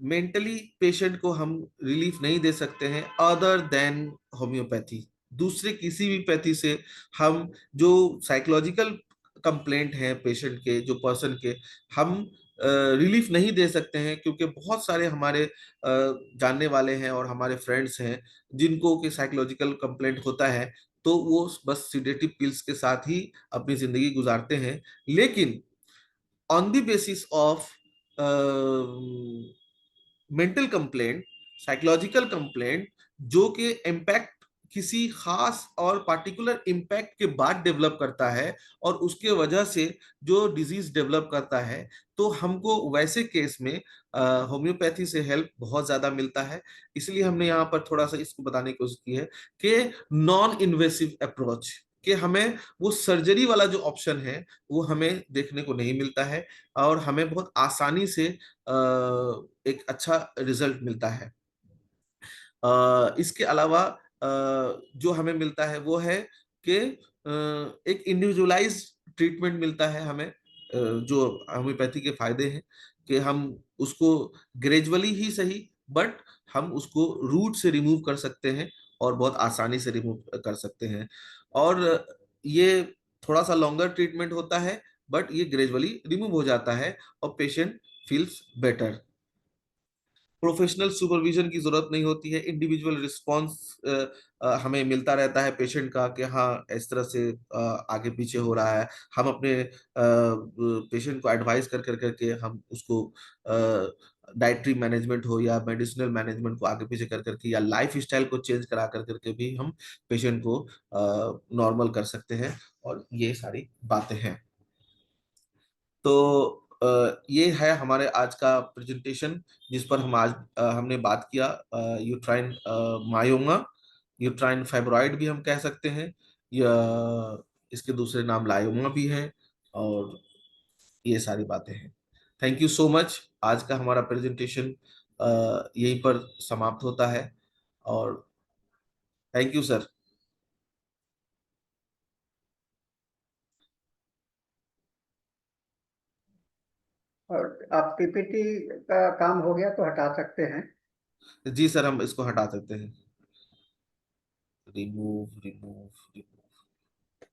मेंटली पेशेंट को हम रिलीफ नहीं दे सकते हैं अदर देन होम्योपैथी। दूसरे किसी भी पैथी से हम जो साइकोलॉजिकल कंप्लेंट है पेशेंट के, जो पर्सन के, हम रिलीफ नहीं दे सकते हैं, क्योंकि बहुत सारे हमारे जानने वाले हैं और हमारे फ्रेंड्स हैं जिनको कि साइकोलॉजिकल कंप्लेंट होता है, तो वो बस सिडेटिव पिल्स के साथ ही अपनी जिंदगी गुजारते हैं। लेकिन on the basis of mental complaint, psychological complaint, जो कि इम्पैक्ट किसी खास और पार्टिकुलर इम्पैक्ट के बाद डेवलप करता है, और उसके वजह से जो डिजीज डेवलप करता है, तो हमको वैसे केस में होम्योपैथी से हेल्प बहुत ज्यादा मिलता है। इसलिए हमने यहाँ पर थोड़ा सा इसको बताने की कोशिश की है कि नॉन इन्वेसिव अप्रोच, कि हमें वो सर्जरी वाला जो ऑप्शन है वो हमें देखने को नहीं मिलता है, और हमें बहुत आसानी से एक अच्छा रिजल्ट मिलता है। इसके अलावा जो हमें मिलता है वो है कि एक इंडिविजुअलाइज ट्रीटमेंट मिलता है हमें। जो होम्योपैथी के फायदे हैं कि हम उसको ग्रेजुअली ही सही, बट हम उसको रूट से रिमूव कर सकते हैं, और बहुत आसानी से रिमूव कर सकते हैं। और ये थोड़ा सा लॉन्गर ट्रीटमेंट होता है, बट ये ग्रेजुअली रिमूव हो जाता है, और patient feels better. Professional supervision की जरूरत नहीं होती है, इंडिविजुअल रिस्पॉन्स हमें मिलता रहता है पेशेंट का, कि हाँ इस तरह से आगे पीछे हो रहा है। हम अपने पेशेंट को एडवाइस कर कर करके हम उसको डाइटरी मैनेजमेंट हो या मेडिसिनल मैनेजमेंट को आगे पीछे कर करके, या लाइफ स्टाइल को चेंज करा कर करके भी हम पेशेंट को नॉर्मल कर सकते हैं। और ये सारी बातें हैं। तो ये है हमारे आज का प्रेजेंटेशन, जिस पर हम आज हमने बात किया यूट्राइन मायोमा, यूट्राइन फाइब्रॉइड भी हम कह सकते हैं, या इसके दूसरे नाम लायोमा भी है। और ये सारी बातें हैं। Thank you so much. आज का हमारा प्रेजेंटेशन यहीं पर समाप्त होता है। और थैंक यू सर। और आप पीपीटी का काम हो गया तो हटा सकते हैं। जी सर, हम इसको हटा सकते हैं। Remove remove remove.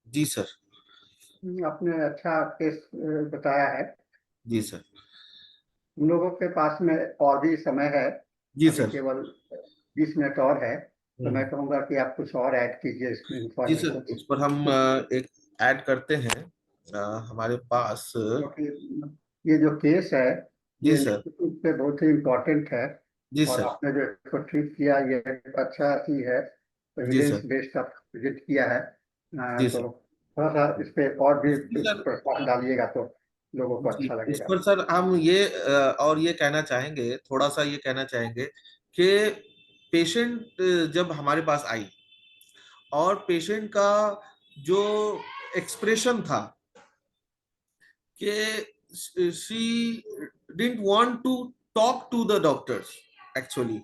जी सर। आपने अच्छा केस बताया है। जी सर। हम लोगों के पास में और भी समय है। जी अभी सर। केवल 20 मिनट और है, तो मैं हम्म। कहूँगा कि आप कुछ और ऐड कीजिए इसमें जी सर, इंफॉर्मेशन। उस पर हम एक ऐड करते हैं। हमारे पास क्योंकि ये जो केस है, जी ये सर। निश्चित रूप से बहुत ही इम्पोर्टेंट है। जी और सर। आपने जो इसको ट्रीट किया, ये एक अच्छा ही है, जी एविडेंस सर। बेस्ड आप विजिट किया है। जी तो सर। थोड़ा सा इस पे और भी जी सर। प्रकाश डालिएगा तो लोगों को जी, अच्छा इस लगेगा। पर सर हम ये और ये कहना चाहेंगे, थोड़ा सा ये कहना चाहेंगे कि पेशेंट जब हमारे पास आई, और पेशेंट का जो एक्सप्रेशन था कि she didn't want to talk to the doctors, actually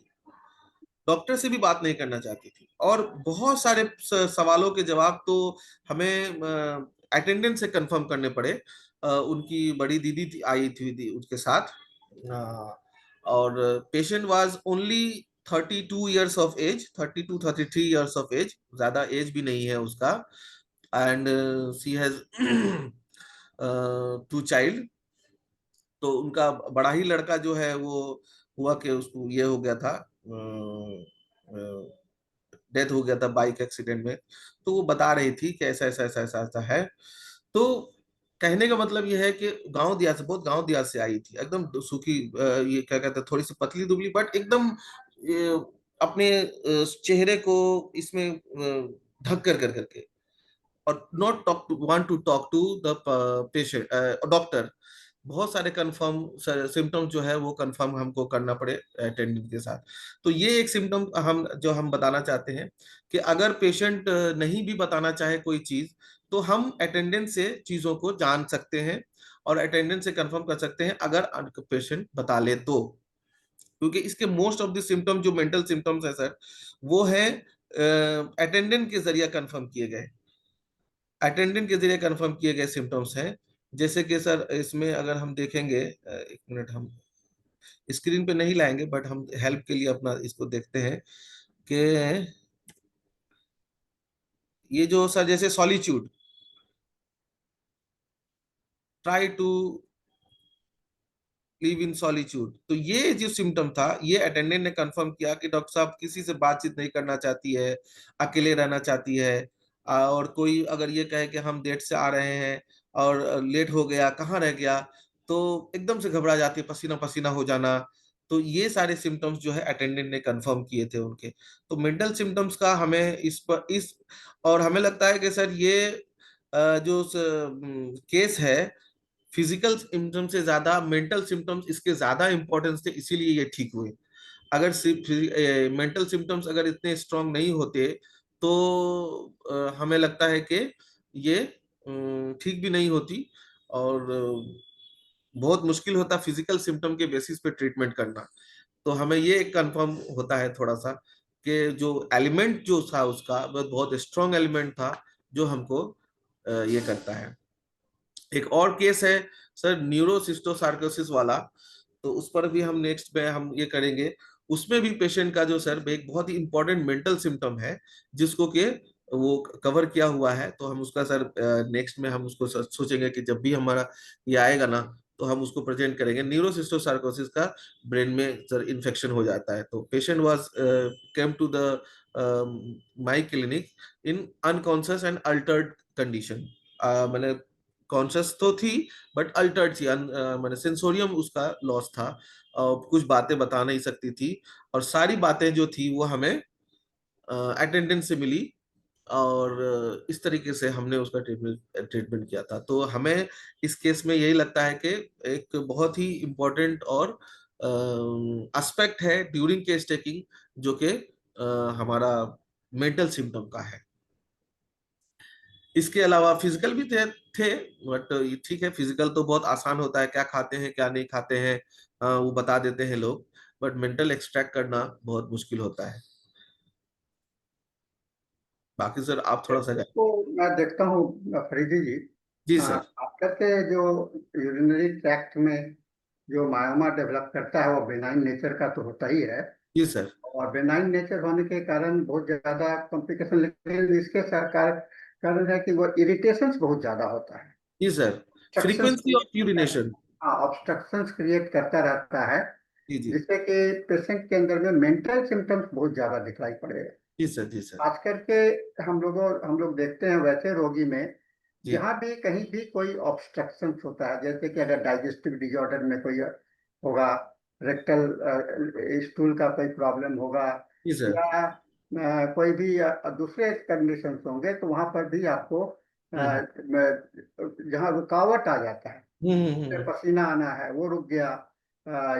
doctor से भी बात नहीं करना चाहती थी। और बहुत सारे सवालों के जवाब तो हमें अटेंडेंस से कंफर्म करने पड़े। उनकी बड़ी दीदी आई थी उसके साथ, और patient was only 32 years of age, 32-33 years of age, ज्यादा एज भी नहीं है उसका। And she has 2 child। तो उनका बड़ा ही लड़का जो है वो हुआ कि उसको ये हो गया था, डेथ हो गया था बाइक एक्सीडेंट में। तो वो बता रही थी कि ऐसा ऐसा ऐसा ऐसा ऐसा है। तो कहने का मतलब ये है कि गांव दिया से, बहुत गांव दिया से आई थी, एकदम सूखी, ये क्या कहते हैं, थोड़ी सी पतली दुबली, बट एकदम अपने चेहरे को इसमें ढक कर कर करके, और not talk to want to talk to the patient doctor. बहुत सारे कंफर्म सिम्टम जो है वो कंफर्म हमको करना पड़े अटेंडेंट के साथ। तो ये एक सिम्टम हम बताना चाहते हैं कि अगर पेशेंट नहीं भी बताना चाहे कोई चीज, तो हम अटेंडेंस से चीजों को जान सकते हैं और अटेंडेंस से कंफर्म कर सकते हैं अगर पेशेंट बता ले तो। क्योंकि इसके मोस्ट ऑफ द सिम्टम जो मेंटल सिम्टम्स है सर, वो है अटेंडेंट के जरिए कंफर्म किए गए, अटेंडेंट के जरिए कंफर्म किए गए सिम्टम्स हैं। जैसे कि सर इसमें अगर हम देखेंगे, एक मिनट, हम स्क्रीन पे नहीं लाएंगे बट हम हेल्प के लिए अपना इसको देखते हैं कि ये जो सर जैसे solitude, try to live in solitude, तो ये जो सिम्टम था ये अटेंडेंट ने कंफर्म किया कि डॉक्टर साहब किसी से बातचीत नहीं करना चाहती है, अकेले रहना चाहती है। और कोई अगर ये कहे कि हम देर से आ रहे हैं और लेट हो गया, कहाँ रह गया, तो एकदम से घबरा जाती है, पसीना पसीना हो जाना। तो ये सारे सिम्टम्स जो है अटेंडेंट ने कंफर्म किए थे उनके। तो मेंटल सिम्टम्स का हमें इस और हमें लगता है कि सर ये जो केस है, फिजिकल सिम्टम से ज्यादा मेंटल सिम्टम्स इसके ज्यादा इंपॉर्टेंस थे, इसीलिए ये ठीक हुए। अगर मेंटल सिम्टम्स अगर इतने स्ट्रांग नहीं होते तो हमें लगता है कि ये ठीक भी नहीं होती, और बहुत मुश्किल होता फिजिकल सिम्टम के बेसिस पे ट्रीटमेंट करना। तो हमें ये कंफर्म होता है थोड़ा सा कि जो एलिमेंट जो था उसका वो बहुत स्ट्रांग एलिमेंट था जो हमको ये करता है। एक और केस है सर न्यूरोसिस्टोसार्कोसिस वाला, तो उस पर भी हम नेक्स्ट में हम ये करेंगे। उसमें भी पेशेंट का जो सर एक बहुत ही इंपॉर्टेंट मेंटल सिम्टम है जिसको कि वो कवर किया हुआ है। तो हम उसका सर नेक्स्ट में हम उसको सोचेंगे कि जब भी हमारा ये आएगा ना तो हम उसको प्रेजेंट करेंगे। न्यूरोसिस्टोसार्कोसिस का ब्रेन में सर इन्फेक्शन हो जाता है। तो patient was came to the my clinic in unconscious and altered condition. मैंने कॉन्शियस तो थी बट अल्टर्ड थी, मैंने सेंसोरियम उसका लॉस था, कुछ बातें बता नहीं सकती थी, और सारी बातें जो थी वो हमें अटेंडेंस से मिली। और इस तरीके से हमने उसका ट्रीटमेंट किया था। तो हमें इस केस में यही लगता है कि एक बहुत ही इम्पोर्टेंट और एस्पेक्ट है ड्यूरिंग केस टेकिंग, जो कि हमारा मेंटल सिम्टम का है। इसके अलावा फिजिकल भी थे बट ठीक है, फिजिकल तो बहुत आसान होता है, क्या खाते हैं क्या नहीं खाते हैं वो बता देते हैं लोग, बट मेंटल एक्सट्रैक्ट करना बहुत मुश्किल होता है। बाकी सर आप थोड़ा सा इसको मैं देखता हूँ फरीदी जी, जी सर। खास करके जो यूरिनरी ट्रैक्ट में जो मायोमा डेवलप करता है वो बेनाइन नेचर का तो होता ही है। जी सर। और बेनाइन नेचर होने के कारण बहुत ज्यादा कॉम्प्लिकेशन, लेकिन इसके कारण है कि वो इरिटेशंस बहुत ज्यादा होता है, जी sir. Obstructions frequency of create करता है। यूरिनेशन। हाँ, ऑब्स्ट्रक्शंस क्रिएट करता रहता है, जी जी। जिससे कि पेशेंट के अंदर में मेंटल सिम्टम्स बहुत ज्यादा दिखलाई पड़ेगा। जी सर। जी सर। खास करके हम लोग देखते हैं वैसे रोगी में जी जहाँ भी कहीं भी कोई ऑब्स्ट्रक्शन होता है, जैसे कि अगर डाइजेस्टिव डिसऑर्डर में कोई होगा, रेक्टल स्टूल का कोई प्रॉब्लम होगा, जी सर। या कोई भी दूसरे कंडीशन होंगे, तो वहां पर भी आपको हम्म जहाँ रुकावट आ जाता है, हम्म। पसीना आना है वो रुक गया,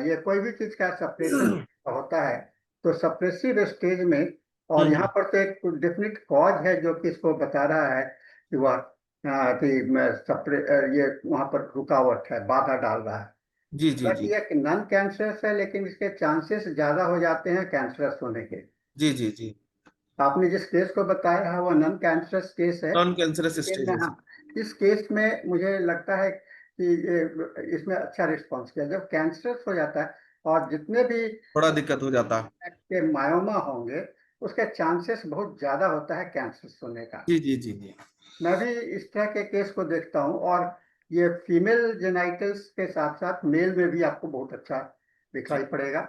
ये कोई भी चीज का सप्रेशन होता है, तो सप्रेसिव स्टेज में, और यहाँ हम्म पर तो एक डेफिनेट कॉज है जो कि इसको बता रहा है कि वह ये वहां पर रुकावट है, बाधा डाल रहा है। जी जी हालांकि जी। ये नॉन कैंसरस है, लेकिन इसके चांसेस ज्यादा हो जाते हैं कैंसरस होने के। जी जी जी। आपने जिस केस को बताया है वो नॉन कैंसरस केस है, नॉन कैंसरस लेकिन स्टेज है। हाँ, इस केस में मुझे लगता है कि इसमें अच्छा रिस्पॉन्स किया। जब कैंसरस हो जाता है और जितने भी थोड़ा दिक्कत हो जाता। के मायोमा होंगे, उसके चांसेस बहुत ज्यादा होता है कैंसरस होने का। जी जी जी जी। मैं भी इस तरह के केस को देखता हूँ, और ये फीमेल जेनाइटल्स के साथ साथ मेल में भी आपको बहुत अच्छा दिखाई पड़ेगा।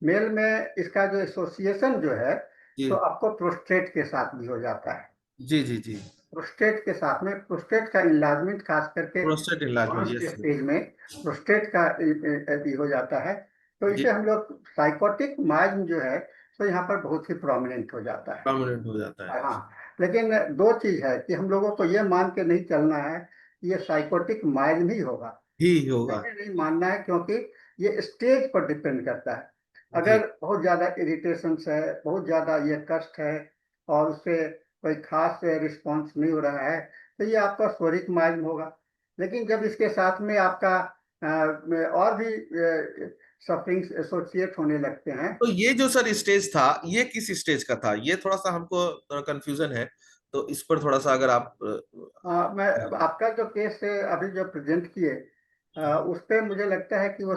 मेल में इसका जो एसोसिएशन जो है, जी तो आपको प्रोस्टेट के साथ भी हो जाता है। जी जी जी। प्रोस्टेट के साथ में प्रोस्टेट का इन्लार्जमेंट, खास करके prostate enlargement, advanced yes sir. Stage में प्रोस्टेट का भी हो जाता है। तो जी। इसे हम लोग साइकोटिक माइग्रेन जो है, तो यहाँ पर बहुत ही प्रोमिनेंट हो जाता है। परमानेंट हो जाता है। हाँ, लेकिन दो चीज है कि हम लोगों को ये मान के नहीं चलना है कि ये साइकोटिक माइल्ड ही होगा। ही होगा। नहीं नहीं मानना है, क्योंकि ये स्टेज पर डिपेंड करता है। जी अगर बहुत ज्यादा इरिटेशन है, बहुत ज्यादा ये कष्ट है, और उससे कोई खास रिस्पॉन्स नहीं हो रहा है, तो ये आपका सोरिक माइल्ड होगा। लेकिन जब इसके साथ में आपका और भी सफरिंग्स एसोसिएट होने लगते हैं। तो ये जो सर स्टेज था, ये किस स्टेज का था? ये थोड़ा सा हमको थोड़ा कंफ्यूजन है, तो इस पर थोड़ा सा अगर आप मैं आपका जो केस है अभी जो प्रेजेंट किए, उस पे मुझे लगता है कि वो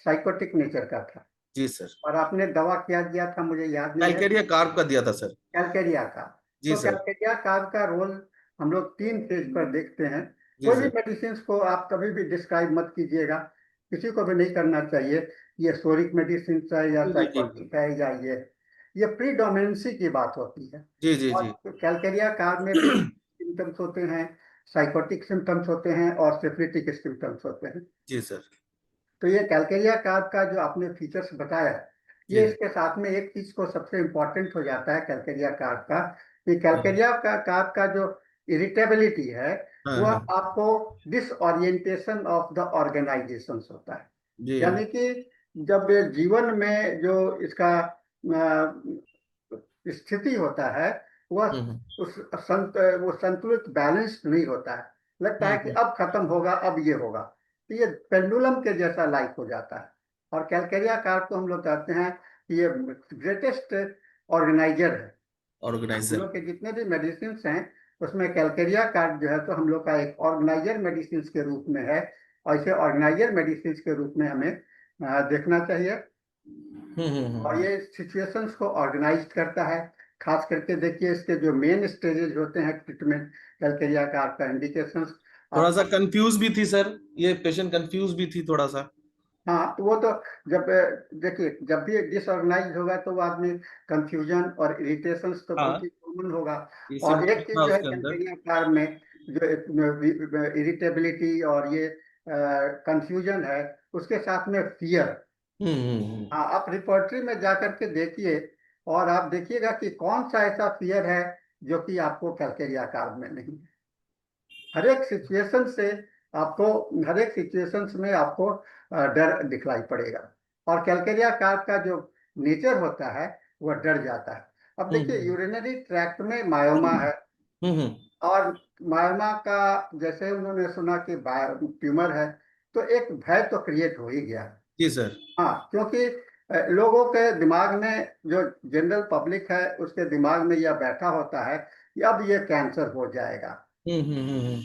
साइकोटिक नेचर का था। जी सर। और आपने दवा क्या दिया था मुझे याद नहीं है। कैलकेरिया कार्ब का दिया था सर। कैलकेरिया का। जी तो सर। कैलकेरिया कार्ब का रोल हम लोग तीन फेज पर देखते हैं। जी कोई भी सर। मेडिसिन को आप कभी भी डिस्क्राइब मत कीजिएगा, किसी को भी नहीं करना चाहिए। ये सोरिक मेडिसिन है या जी जी जी जी साइकोटिक है, या ये प्रीडोमिनेंसी की बात होती है। जी जी और जी। कैलकेरिया कार्ब में सिम्टम्स होते हैं, साइकोटिक सिम्टम्स होते हैं, और सिफिलिटिक सिम्टम्स होते हैं। जी सर। तो ये कैलकेरिया कार्ब का जो आपने फीचर्स बताया, ये जी। इसके साथ में एक चीज को सबसे इम्पोर्टेंट हो जाता है कैलकेरिया कार्ब का, कि हाँ कैलकेरिया का कार्ब का जो इरिटेबिलिटी है, हाँ वह हाँ। आपको डिसओरिएंटेशन ऑफ द ऑर्गेनाइजेशन होता है। जी। यानी कि जब ये जीवन में जो इसका स्थिति होता है, वह हम्म वो संतुलित बैलेंस नहीं होता है। लगता है कि हम्म। अब खत्म होगा, अब ये होगा। तो ये पेंडुलम के जैसा लाइफ हो जाता है। और कैलकेरिया कार्ब को हम लोग कहते हैं कि ये ग्रेटेस्ट ऑर्गेनाइजर है। हम ऑर्गेनाइजर। लोग के जितने भी मेडिसिन हैं, उसमें कैलकेरिया कार्ब जो है, तो हम लोग का एक ऑर्गेनाइजर मेडिसिन के रूप में है। और इसे ऑर्गेनाइजर मेडिसिन के रूप में हमें देखना चाहिए। और हम्म। ये सिचुएशंस को ऑर्गेनाइज करता है। खास करके देखिए, इसके जो मेन स्टेजेस होते हैं ट्रीटमेंट कैलकेरिया का, आपका इंडिकेशंस थोड़ा सा आपको। कंफ्यूज भी थी सर, ये पेशेंट कंफ्यूज भी थी थोड़ा सा। हाँ, तो वो तो जब देखिए, जब भी डिसऑर्गेनाइज होगा तो वो आदमी कंफ्यूजन और इरिटेशंस तो बहुत हाँ, ही कॉमन होगा। ये और एक सिम्टम्स चीज था जो है उसके अंदर। कैलकेरिया कार में, जो इरिटेबिलिटी और ये कंफ्यूजन है, उसके साथ में फियर। हम्म। हाँ, आप रिपोर्टरी में जाकर के देखिए, और आप देखिएगा कि कौन सा ऐसा फियर है जो कि आपको कैलकेरिया कार में नहीं है। हर एक सिचुएशन से आपको हर एक सिचुएशंस में आपको डर दिखलाई पड़ेगा। और कैलकेरिया कार्प का जो नेचर होता है, वह डर जाता है। अब देखिए, हम्म यूरिनरी ट्रैक्ट में मायोमा है, हम्म। और मायोमा का जैसे उन्होंने सुना कि ट्यूमर है, तो एक भय तो क्रिएट हो ही गया। जी सर। हाँ, क्योंकि लोगों के दिमाग में, जो जनरल पब्लिक है उसके दिमाग में यह बैठा होता है कि अब ये कैंसर हो जाएगा। हम्म।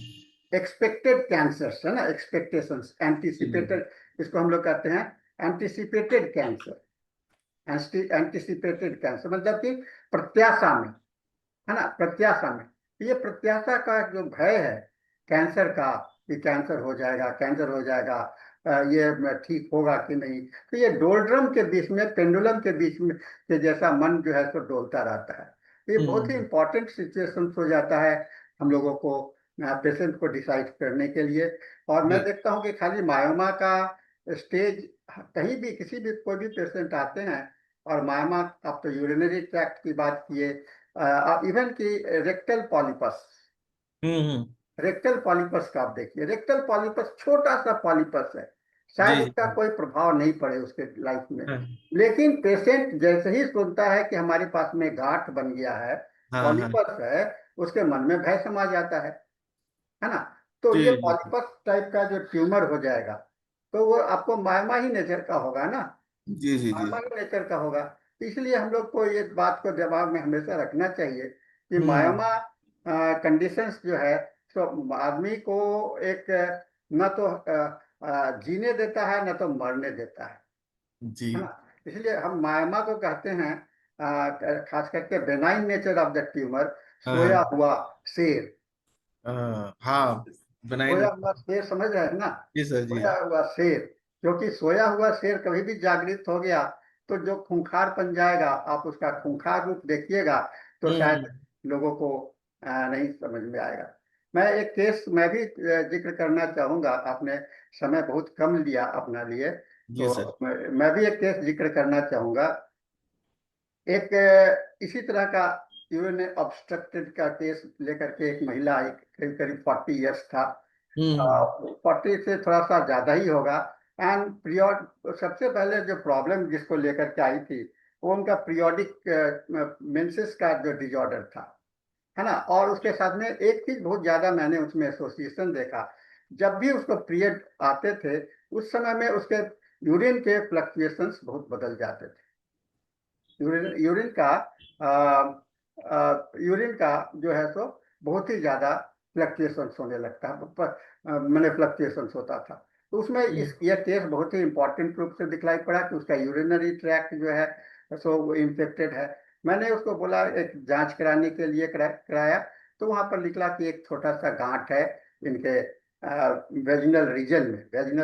एक्सपेक्टेड कैंसर है ना, एक्सपेक्टेशंस, जी जी जी। एंटीसिपेटेड, इसको हम लोग कहते हैं एंटीसिपेटेड कैंसर। एंटीसिपेटेड कैंसर मतलब कि प्रत्याशा में, है ना, प्रत्याशा में। ये प्रत्याशा का जो भय है कैंसर का, कि कैंसर हो जाएगा, कैंसर हो जाएगा, ये ठीक होगा कि नहीं। तो ये डोलड्रम के बीच में, पेंडुलम के बीच में के जैसा मन जो है, सो डोलता रहता है। तो ये बहुत ही हम्म। इंपॉर्टेंट सिचुएशन हो जाता है हम लोगों को, पेशेंट को डिसाइड करने के लिए। और मैं जी। देखता हूँ कि खाली मायोमा का स्टेज, कहीं भी किसी भी कोई भी पेशेंट आते हैं, और मायोमा, आप तो यूरिनरी ट्रैक्ट की बात किए, इवन की रेक्टल पॉलिपस, हम्म। रेक्टल पॉलिपस का आप देखिए, रेक्टल पॉलिपस छोटा सा पॉलिपस है, शायद जी जी इसका जी। कोई प्रभाव नहीं पड़े उसके लाइफ में। हाँ लेकिन पेशेंट जैसे ही सुनता है कि हमारे पास में गांठ बन गया है, हाँ हाँ। पॉलिपस है, उसके मन में भय समा जाता है है ना। तो जी ये जी पॉलीपस टाइप का जो ट्यूमर हो जाएगा, तो वो आपको मायमा ही नेचर का होगा ना, जी जी जी। मायमा ही नेचर का होगा। तो इसलिए हम लोग को ये बात को दिमाग में हमेशा रखना चाहिए कि हम्म मायमा कंडीशंस जो है, तो आदमी को एक न तो जीने देता है, न तो मरने देता है जी। ना। इसलिए हम मायमा को कहते हैं, खास करके benign nature of the tumour, हाँ सोया हाँ हुआ शेर। हाँ, सोया बनाइन। हुआ शेर समझ रहे हैं ना, जी सर जी। सोया हुआ शेर। क्योंकि सोया हुआ शेर कभी भी जागृत हो गया तो जो खूंखार बन जाएगा, आप उसका खूंखार रूप देखिएगा तो शायद हम्म। लोगों को नहीं समझ में आएगा। मैं एक केस मैं भी जिक्र करना चाहूंगा, आपने समय बहुत कम लिया अपना लिए, जी तो सर। मैं भी एक केस जिक्र करना चाहूंगा। एक इसी तरह का यूरिन ऑब्स्ट्रक्टेड का केस लेकर के एक महिला, एक करीब करीब 40 इयर्स था, हम्म 40 से थोड़ा सा ज्यादा ही होगा। एंड पीरियड, सबसे पहले जो प्रॉब्लम जिसको लेकर के आई थी, वो उनका पीरियोडिक मेंसेस का जो डिजॉर्डर था, है ना। और उसके साथ में एक चीज बहुत ज्यादा मैंने उसमें एसोसिएशन देखा, जब भी उसको पीरियड आते थे उस समय में उसके यूरिन के फ्लक्चुएशंस बहुत बदल जाते थे। यूरिन यूरिन का यूरिन का जो है सो बहुत ही ज्यादा फ्लक्चुएशंस होने लगता है, मैंने फ्लक्चुएशंस होता था। तो उसमें हम्म यह टेस्ट बहुत ही इंपॉर्टेंट रूप से दिखलाई पड़ा कि उसका यूरिनरी ट्रैक्ट जो है सो इन्फेक्टेड है। मैंने उसको बोला, एक जांच कराने के लिए कराया, तो वहां पर निकला कि एक छोटा सा गांठ है इनके वेजिनल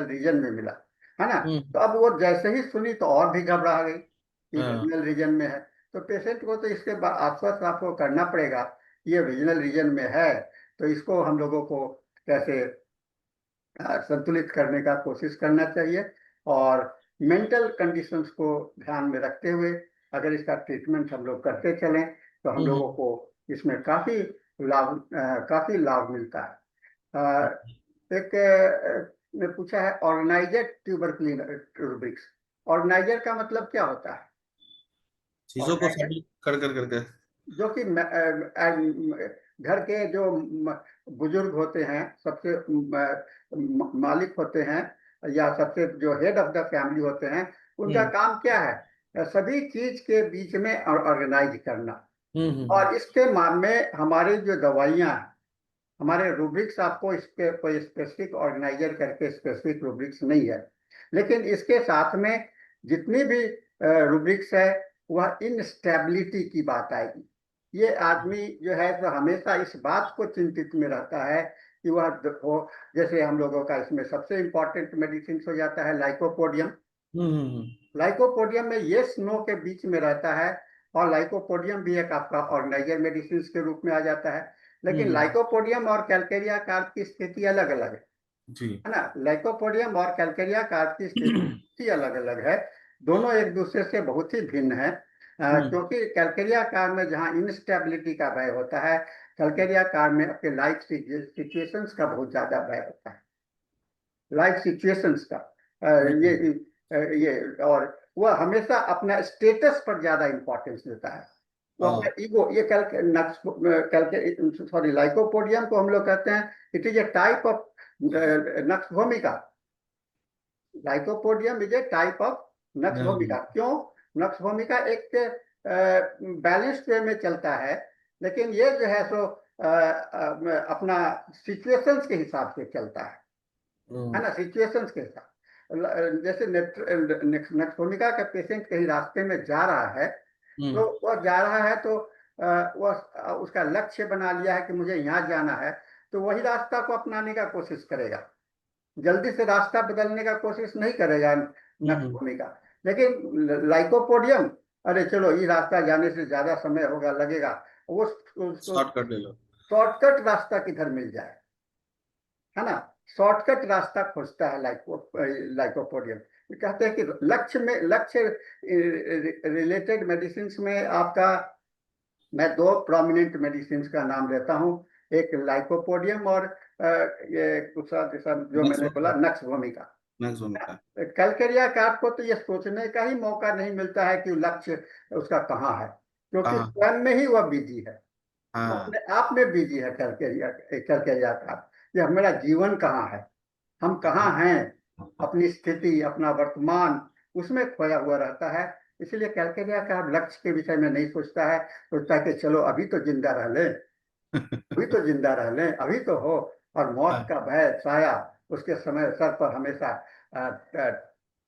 रीजन में मिला, है ना। हम्म। तो अब वो जैसे ही सुनी तो और भी घबरा गई कि हाँ। वेजिनल रीजन में है। तो पेशेंट को तो इसके बाद आश्वस्त आपको करना पड़ेगा कि ये वेजिनल रीजन में है, तो इसको हम लोगों को कैसे संतुलित करने का कोशिश करना चाहिए। और मेंटल कंडीशंस को ध्यान में रखते हुए अगर इसका ट्रीटमेंट हम लोग करते चलें तो हम लोगों हम्म को इसमें काफी लाभ मिलता है। अ, एक ने पूछा है ऑर्गेनाइजर ट्यूबरक्लोसिस। ऑर्गेनाइजर का मतलब क्या होता है? चीजों को ऑर्गेनाइजर शामिल कर कर करके। जो कि घर के जो बुजुर्ग होते हैं, सबसे मालिक होते हैं, या सबसे जो हेड ऑफ द फैमिली होते हैं, उनका हम्म काम क्या है? सभी चीज के बीच में ऑर्गेनाइज करना। हम्म। और इसके मान में हमारी जो दवाइयाँ हैं, हमारे रूब्रिक्स, आपको इसके कोई स्पेसिफिक ऑर्गेनाइजर करके स्पेसिफिक रूब्रिक्स नहीं है, लेकिन इसके साथ में जितनी भी रूब्रिक्स है, वह इंस्टेबिलिटी की बात आएगी। ये आदमी जो है तो हमेशा इस बात को चिंतित में रहता है कि वह हो, जैसे हम लोगों का इसमें सबसे इंपॉर्टेंट मेडिसिन हो जाता है लाइकोपोडियम। हम्म। लाइकोपोडियम में येस नो के बीच में रहता है, और लाइकोपोडियम भी एक आपका ऑर्गेनाइजर मेडिसिन के रूप में आ जाता है। लेकिन हम्म। लाइकोपोडियम और कैलकेरिया कार्प की स्थिति अलग अलग जी। है ना। लाइकोपोडियम और कैलकेरिया कार्प की स्थिति अलग अलग है, दोनों एक दूसरे से बहुत ही भिन्न है। हम्म क्योंकि कैलकेरिया कार्प में जहाँ इंस्टेबिलिटी का भय होता है, कैलकेरिया कार्प में आपके लाइफ सिचुएशंस का बहुत ज्यादा भय होता है, लाइफ सिचुएशंस का। ये हम्म। ये और वह हमेशा अपना स्टेटस पर ज्यादा इंपॉर्टेंस देता है, वो अपना हाँ ईगो। ये सॉरी, लाइकोपोडियम को हम लोग कहते हैं it is a type of nux भूमिका। Lycopodium is a type of nux भूमिका। क्यों? नक्स भूमिका एक बैलेंस्ड वे में चलता है, लेकिन ये जो है सो अपना सिचुएशंस के हिसाब से चलता है हम्म ना, सिचुएशंस के साथ। जैसे नक्सभूमिका का पेशेंट कहीं रास्ते में जा रहा है, तो वह जा रहा है तो वह उसका लक्ष्य बना लिया है कि मुझे यहाँ जाना है, तो वही रास्ता को अपनाने का कोशिश करेगा, जल्दी से रास्ता बदलने का कोशिश नहीं करेगा हम्म। नक्सभूमिका। लेकिन लाइकोपोडियम, अरे चलो ये रास्ता जाने से ज्यादा समय होगा लगेगा, वो उसको शॉर्टकट ले लो। शॉर्टकट रास्ता किधर मिल जाए, है ना। शॉर्टकट रास्ता खोजता है लाइकोपोडियम। कहते हैं कि लक्ष्य रिलेटेड मेडिसिन में आपका, मैं दो प्रोमिनेंट मेडिसिन का नाम लेता हूँ, एक लाइकोपोडियम और ये दूसरा जैसा जो नेक्स्ट मैंने बोला भूमिका। नक्स भूमिका। नेक्स्ट भूमिका। कलकरिया काट को तो ये सोचने का ही मौका नहीं मिलता है कि लक्ष्य उसका कहाँ है, क्योंकि हाँ स्वयं में ही वह बिजी है, वो हाँ। अपने आप में बिजी है। कलकरिया कलकरिया काट कि मेरा जीवन कहाँ है, हम कहाँ हैं, अपनी स्थिति, अपना वर्तमान, उसमें खोया हुआ रहता है। इसलिए कैलकेरिया का लक्ष्य के विषय में नहीं सोचता है, सोचता है कि चलो अभी तो जिंदा रह लें, अभी तो जिंदा रह लें, अभी तो हो। और मौत का भय साया उसके समय सर पर हमेशा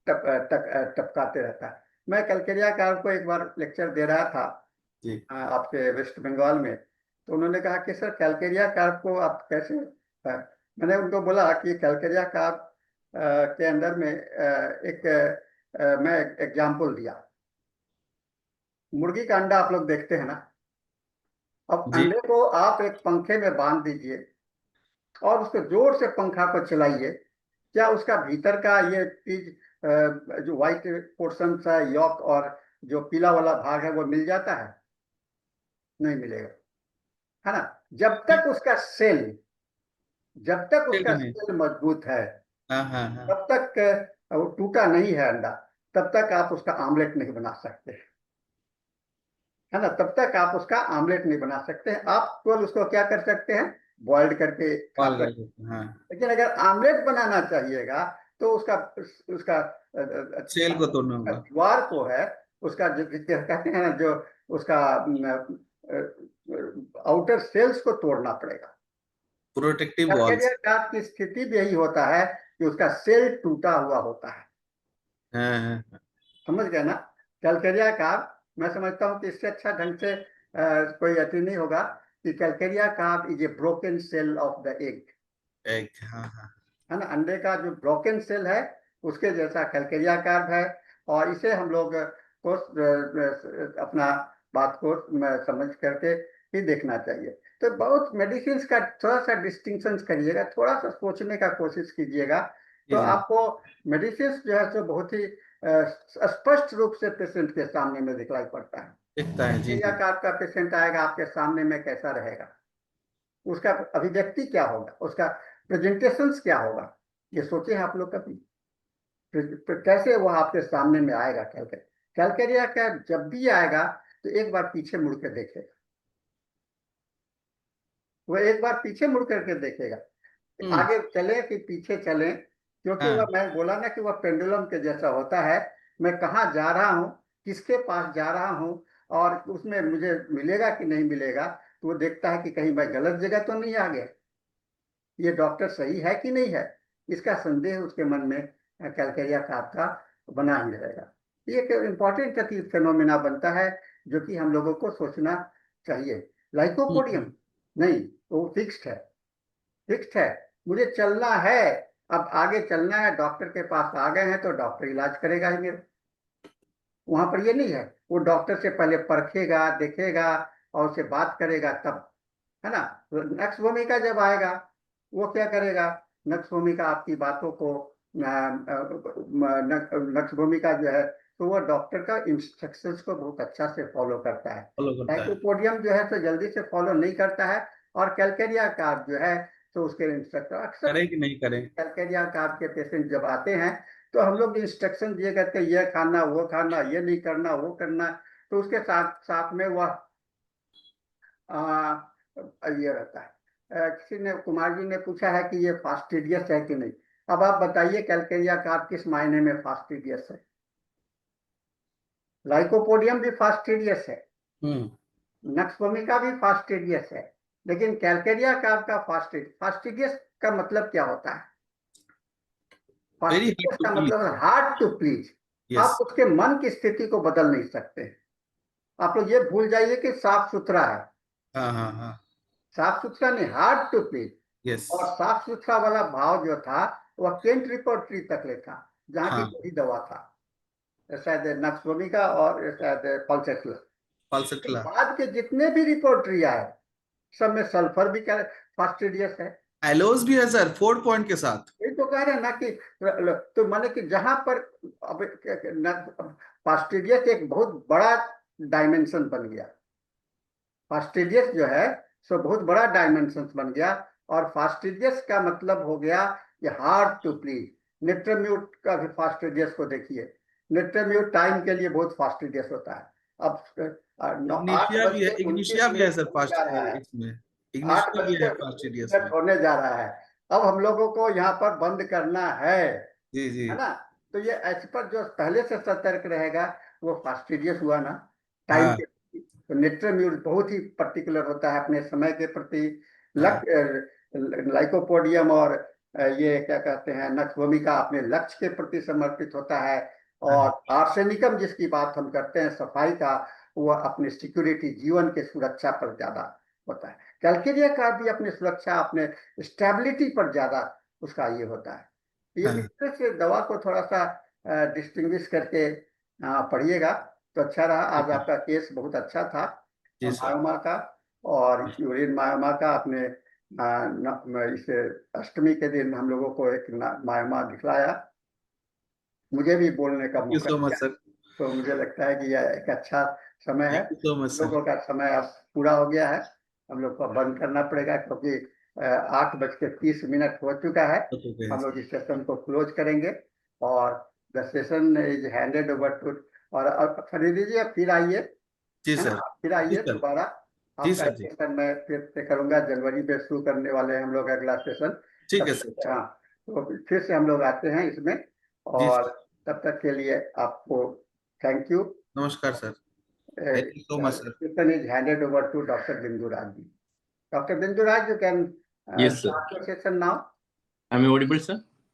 टपकाते रहता है। मैं कैलकेरिया कार को एक बार लेक्चर दे रहा था आपके वेस्ट बंगाल में, तो उन्होंने कहा कि सर कैलकेरिया कार को आप कैसे, मैंने उनको बोला कि कैलकेरिया कार के अंदर में मैं एग्जाम्पल दिया। मुर्गी का अंडा आप लोग देखते हैं ना, अब जी अंडे को आप एक पंखे में बांध दीजिए और उसको जोर से पंखा को चलाइए, क्या उसका भीतर का ये चीज जो व्हाइट पोर्शन है यॉक और जो पीला वाला भाग है वो मिल जाता है? नहीं मिलेगा, है ना। जब तक उसका सेल, जब तक उसका नहीं। सेल मजबूत है, हाँ हाँ हाँ। तब तक वो टूटा नहीं है अंडा, तब तक आप उसका आमलेट नहीं बना सकते, है ना। तब तक आप उसका आमलेट नहीं बना सकते हैं। आप केवल उसको क्या कर सकते हैं, बॉइल्ड करके खा कॉल सकते हैं। कर हाँ। लेकिन अगर आमलेट बनाना चाहिएगा तो उसका उसका सेल को तोड़ना होगा। दीवार को है, उसका जो कहते हैं ना, जो उसका आउटर सेल्स को तोड़ना पड़ेगा। Protective Calcarea walls. कार्प की स्थिति भी यही होता है कि उसका सेल टूटा हुआ होता है। हाँ हाँ। समझ गए ना। कैलकेरिया कार्प, मैं समझता हूँ कि इससे अच्छा ढंग से कोई यकीन नहीं होगा कि calcarea carb is a broken shell of the egg, egg. हाँ हाँ। है ना। अंडे का जो ब्रोकन सेल है उसके जैसा कैलकेरिया कार्प है। और इसे हम लोग को अपना बात को समझ करके ही देखना चाहिए। तो बहुत मेडिसिन का थोड़ा सा डिस्टिंक्शन करिएगा, थोड़ा सा सोचने का कोशिश कीजिएगा, तो जी जी। आपको मेडिसिन जो है सो बहुत ही स्पष्ट रूप से पेशेंट के सामने में दिखलाई पड़ता है। दिखता है जी कैलकेरिया जी। कार्प का पेशेंट आएगा आपके सामने में, कैसा रहेगा, उसका अभिव्यक्ति क्या होगा, उसका प्रेजेंटेशन क्या होगा, ये सोचे हैं आप लोग कभी? कैसे वो आपके सामने में आएगा कैलकेरिया का जब भी आएगा तो एक बार पीछे मुड़ के देखेगा, वो एक बार पीछे मुड़ करके देखेगा, आगे चले कि पीछे चले, क्योंकि हाँ। वह, मैं बोला ना कि वह पेंडुलम के जैसा होता है। मैं कहाँ जा रहा हूँ, किसके पास जा रहा हूँ, और उसमें मुझे मिलेगा कि नहीं मिलेगा, तो वो देखता है कि कहीं मैं गलत जगह तो नहीं आ गया, ये डॉक्टर सही है कि नहीं है, इसका संदेह उसके मन में कैलकेरिया कार्प का बना ही रहेगा। ये एक इम्पॉर्टेंट फिनोमिना बनता है जो कि हम लोगों को सोचना चाहिए। लाइकोपोडियम नहीं, वो फिक्स्ड है, फिक्स्ड है, मुझे चलना है, अब आगे चलना है, डॉक्टर के पास आ गए हैं तो डॉक्टर इलाज करेगा ही मेरा। वहां पर ये नहीं है, वो डॉक्टर से पहले परखेगा, देखेगा और उससे बात करेगा तब, है ना। नक्स भूमिका जब आएगा, वो क्या करेगा, नक्स भूमिका आपकी बातों को नक्स भूमिका जो है, तो वो डॉक्टर का इंस्ट्रक्शंस को बहुत अच्छा से फॉलो करता है। फॉलो करता है। लाइकोपोडियम जो है तो जल्दी से फॉलो नहीं करता है, और कैलकेरिया कार्प जो है तो उसके इंस्ट्रक्टर अक्सर, करें कि नहीं करें। कैलकेरिया कार्प के पेशेंट जब आते हैं तो हम लोग इंस्ट्रक्शन दिए करते हैं, ये खाना, वो खाना, ये नहीं करना, वो करना, तो उसके साथ साथ में वह ये रहता है। किसी ने, कुमार जी ने पूछा है कि ये फास्टिडियस है कि नहीं। अब आप बताइए कैलकेरिया कार्प किस मायने में फास्टिडियस है? लाइकोपोडियम भी फास्टिडियस है, हम्म। नक्स भूमिका भी फास्टिडियस है, लेकिन कैलकेरिया कार्प का फास्टिडियस का मतलब क्या होता है? वेरी हार्ड फास्टिडियस टू का प्लीज। मतलब हार्ड टू प्लीज। यस। आप उसके मन की स्थिति को बदल नहीं सकते। आप लोग ये भूल जाइए कि साफ सुथरा है, हाँ हाँ हाँ। साफ सुथरा नहीं, हार्ड टू प्लीज। यस। और साफ सुथरा वाला भाव जो था वह केंट रिपोर्टरी तक ले था, जहाँ की हाँ। वही दवा था, शायद नक्सोमी का और शायद पल्सेटुला। पल्सटला। बाद के जितने भी रिपोर्टरी आए सब में सल्फर भी फास्टिडियस है। एलोस भी है सर 4 पॉइंट के साथ। यही तो कह रहे हैं ना कि तो माने कि जहां पर अब फास्टिडियस एक बहुत बड़ा डायमेंशन बन गया, फास्टिडियस जो है सो बहुत बड़ा डायमेंशन बन गया। और फास्टिडियस का मतलब हो गया कि हार्ड टू प्लीज। नेट्रम्यूट का भी फास्टिडियस को देखिए, नेट्रम्यूट टाइम के लिए बहुत फास्टिडियस होता है। अब 8 इग्निशिया बज भी है, के इग्निशिया उनतीस भी है मिनट सर होने फास्ट जा रहा है, इसमें। आठ इग्निशिया बज भी के है उनतीस फास्टिडियस मिनट में। होने जा रहा है। अब हम लोगों को यहाँ पर बंद करना जी जी है ना। तो ये एज पर जो पहले से सतर्क रहेगा वो फास्टिडियस हुआ ना, टाइम हाँ के प्रति। तो नेट्रम्यूल बहुत ही पर्टिकुलर होता है अपने समय के प्रति। हाँ लाइकोपोडियम और ये क्या कहते हैं नक्सभूमिका अपने लक्ष्य के प्रति समर्पित होता है। हाँ और आर्सेनिकम जिसकी बात हम करते हैं सफाई का, वो अपनी सिक्योरिटी जीवन के सुरक्षा पर ज्यादा होता है। कैलकेरिया का भी अपनी सुरक्षा अपने स्टेबिलिटी पर ज्यादा उसका ये होता है। ये हाँ विशेष से दवा को थोड़ा सा डिस्टिंग्विश करके पढ़िएगा तो अच्छा रहा। आज ठीक है आपका केस बहुत अच्छा था जी सर मायोमा का, और यूरिन मायोमा का। अपने इसे अष्टमी के दिन हम लोगों को एक मायोमा दिखलाया, मुझे भी बोलने का थैंक यू मौका सो मच दिया। सर तो मुझे लगता है कि यह एक अच्छा समय है। थैंक यू सो मच हम सर लोगों का समय अब पूरा हो गया है, हम लोग को बंद करना पड़ेगा क्योंकि 8:30 हो चुका है। हो चुके हैं हम लोग सर इस सेशन को क्लोज करेंगे और the session is handed over to. और फरीदी जी अब फिर आइए, जी है ना, सर फिर जी आइए सर दोबारा। जी आपका सर जी सेशन मैं फिर से करूंगा, जनवरी में शुरू करने वाले हैं हम लोग अगला सेशन। ठीक है तब सर हाँ, तो फिर से हम लोग आते हैं इसमें। जी और सर तब तक के लिए आपको थैंक यू। नमस्कार sir thank you so much sir Session is handed over to Dr. Bindu Raj. Dr. Bindu Raj, you can Yes, sir. start your session now. Am I audible, sir?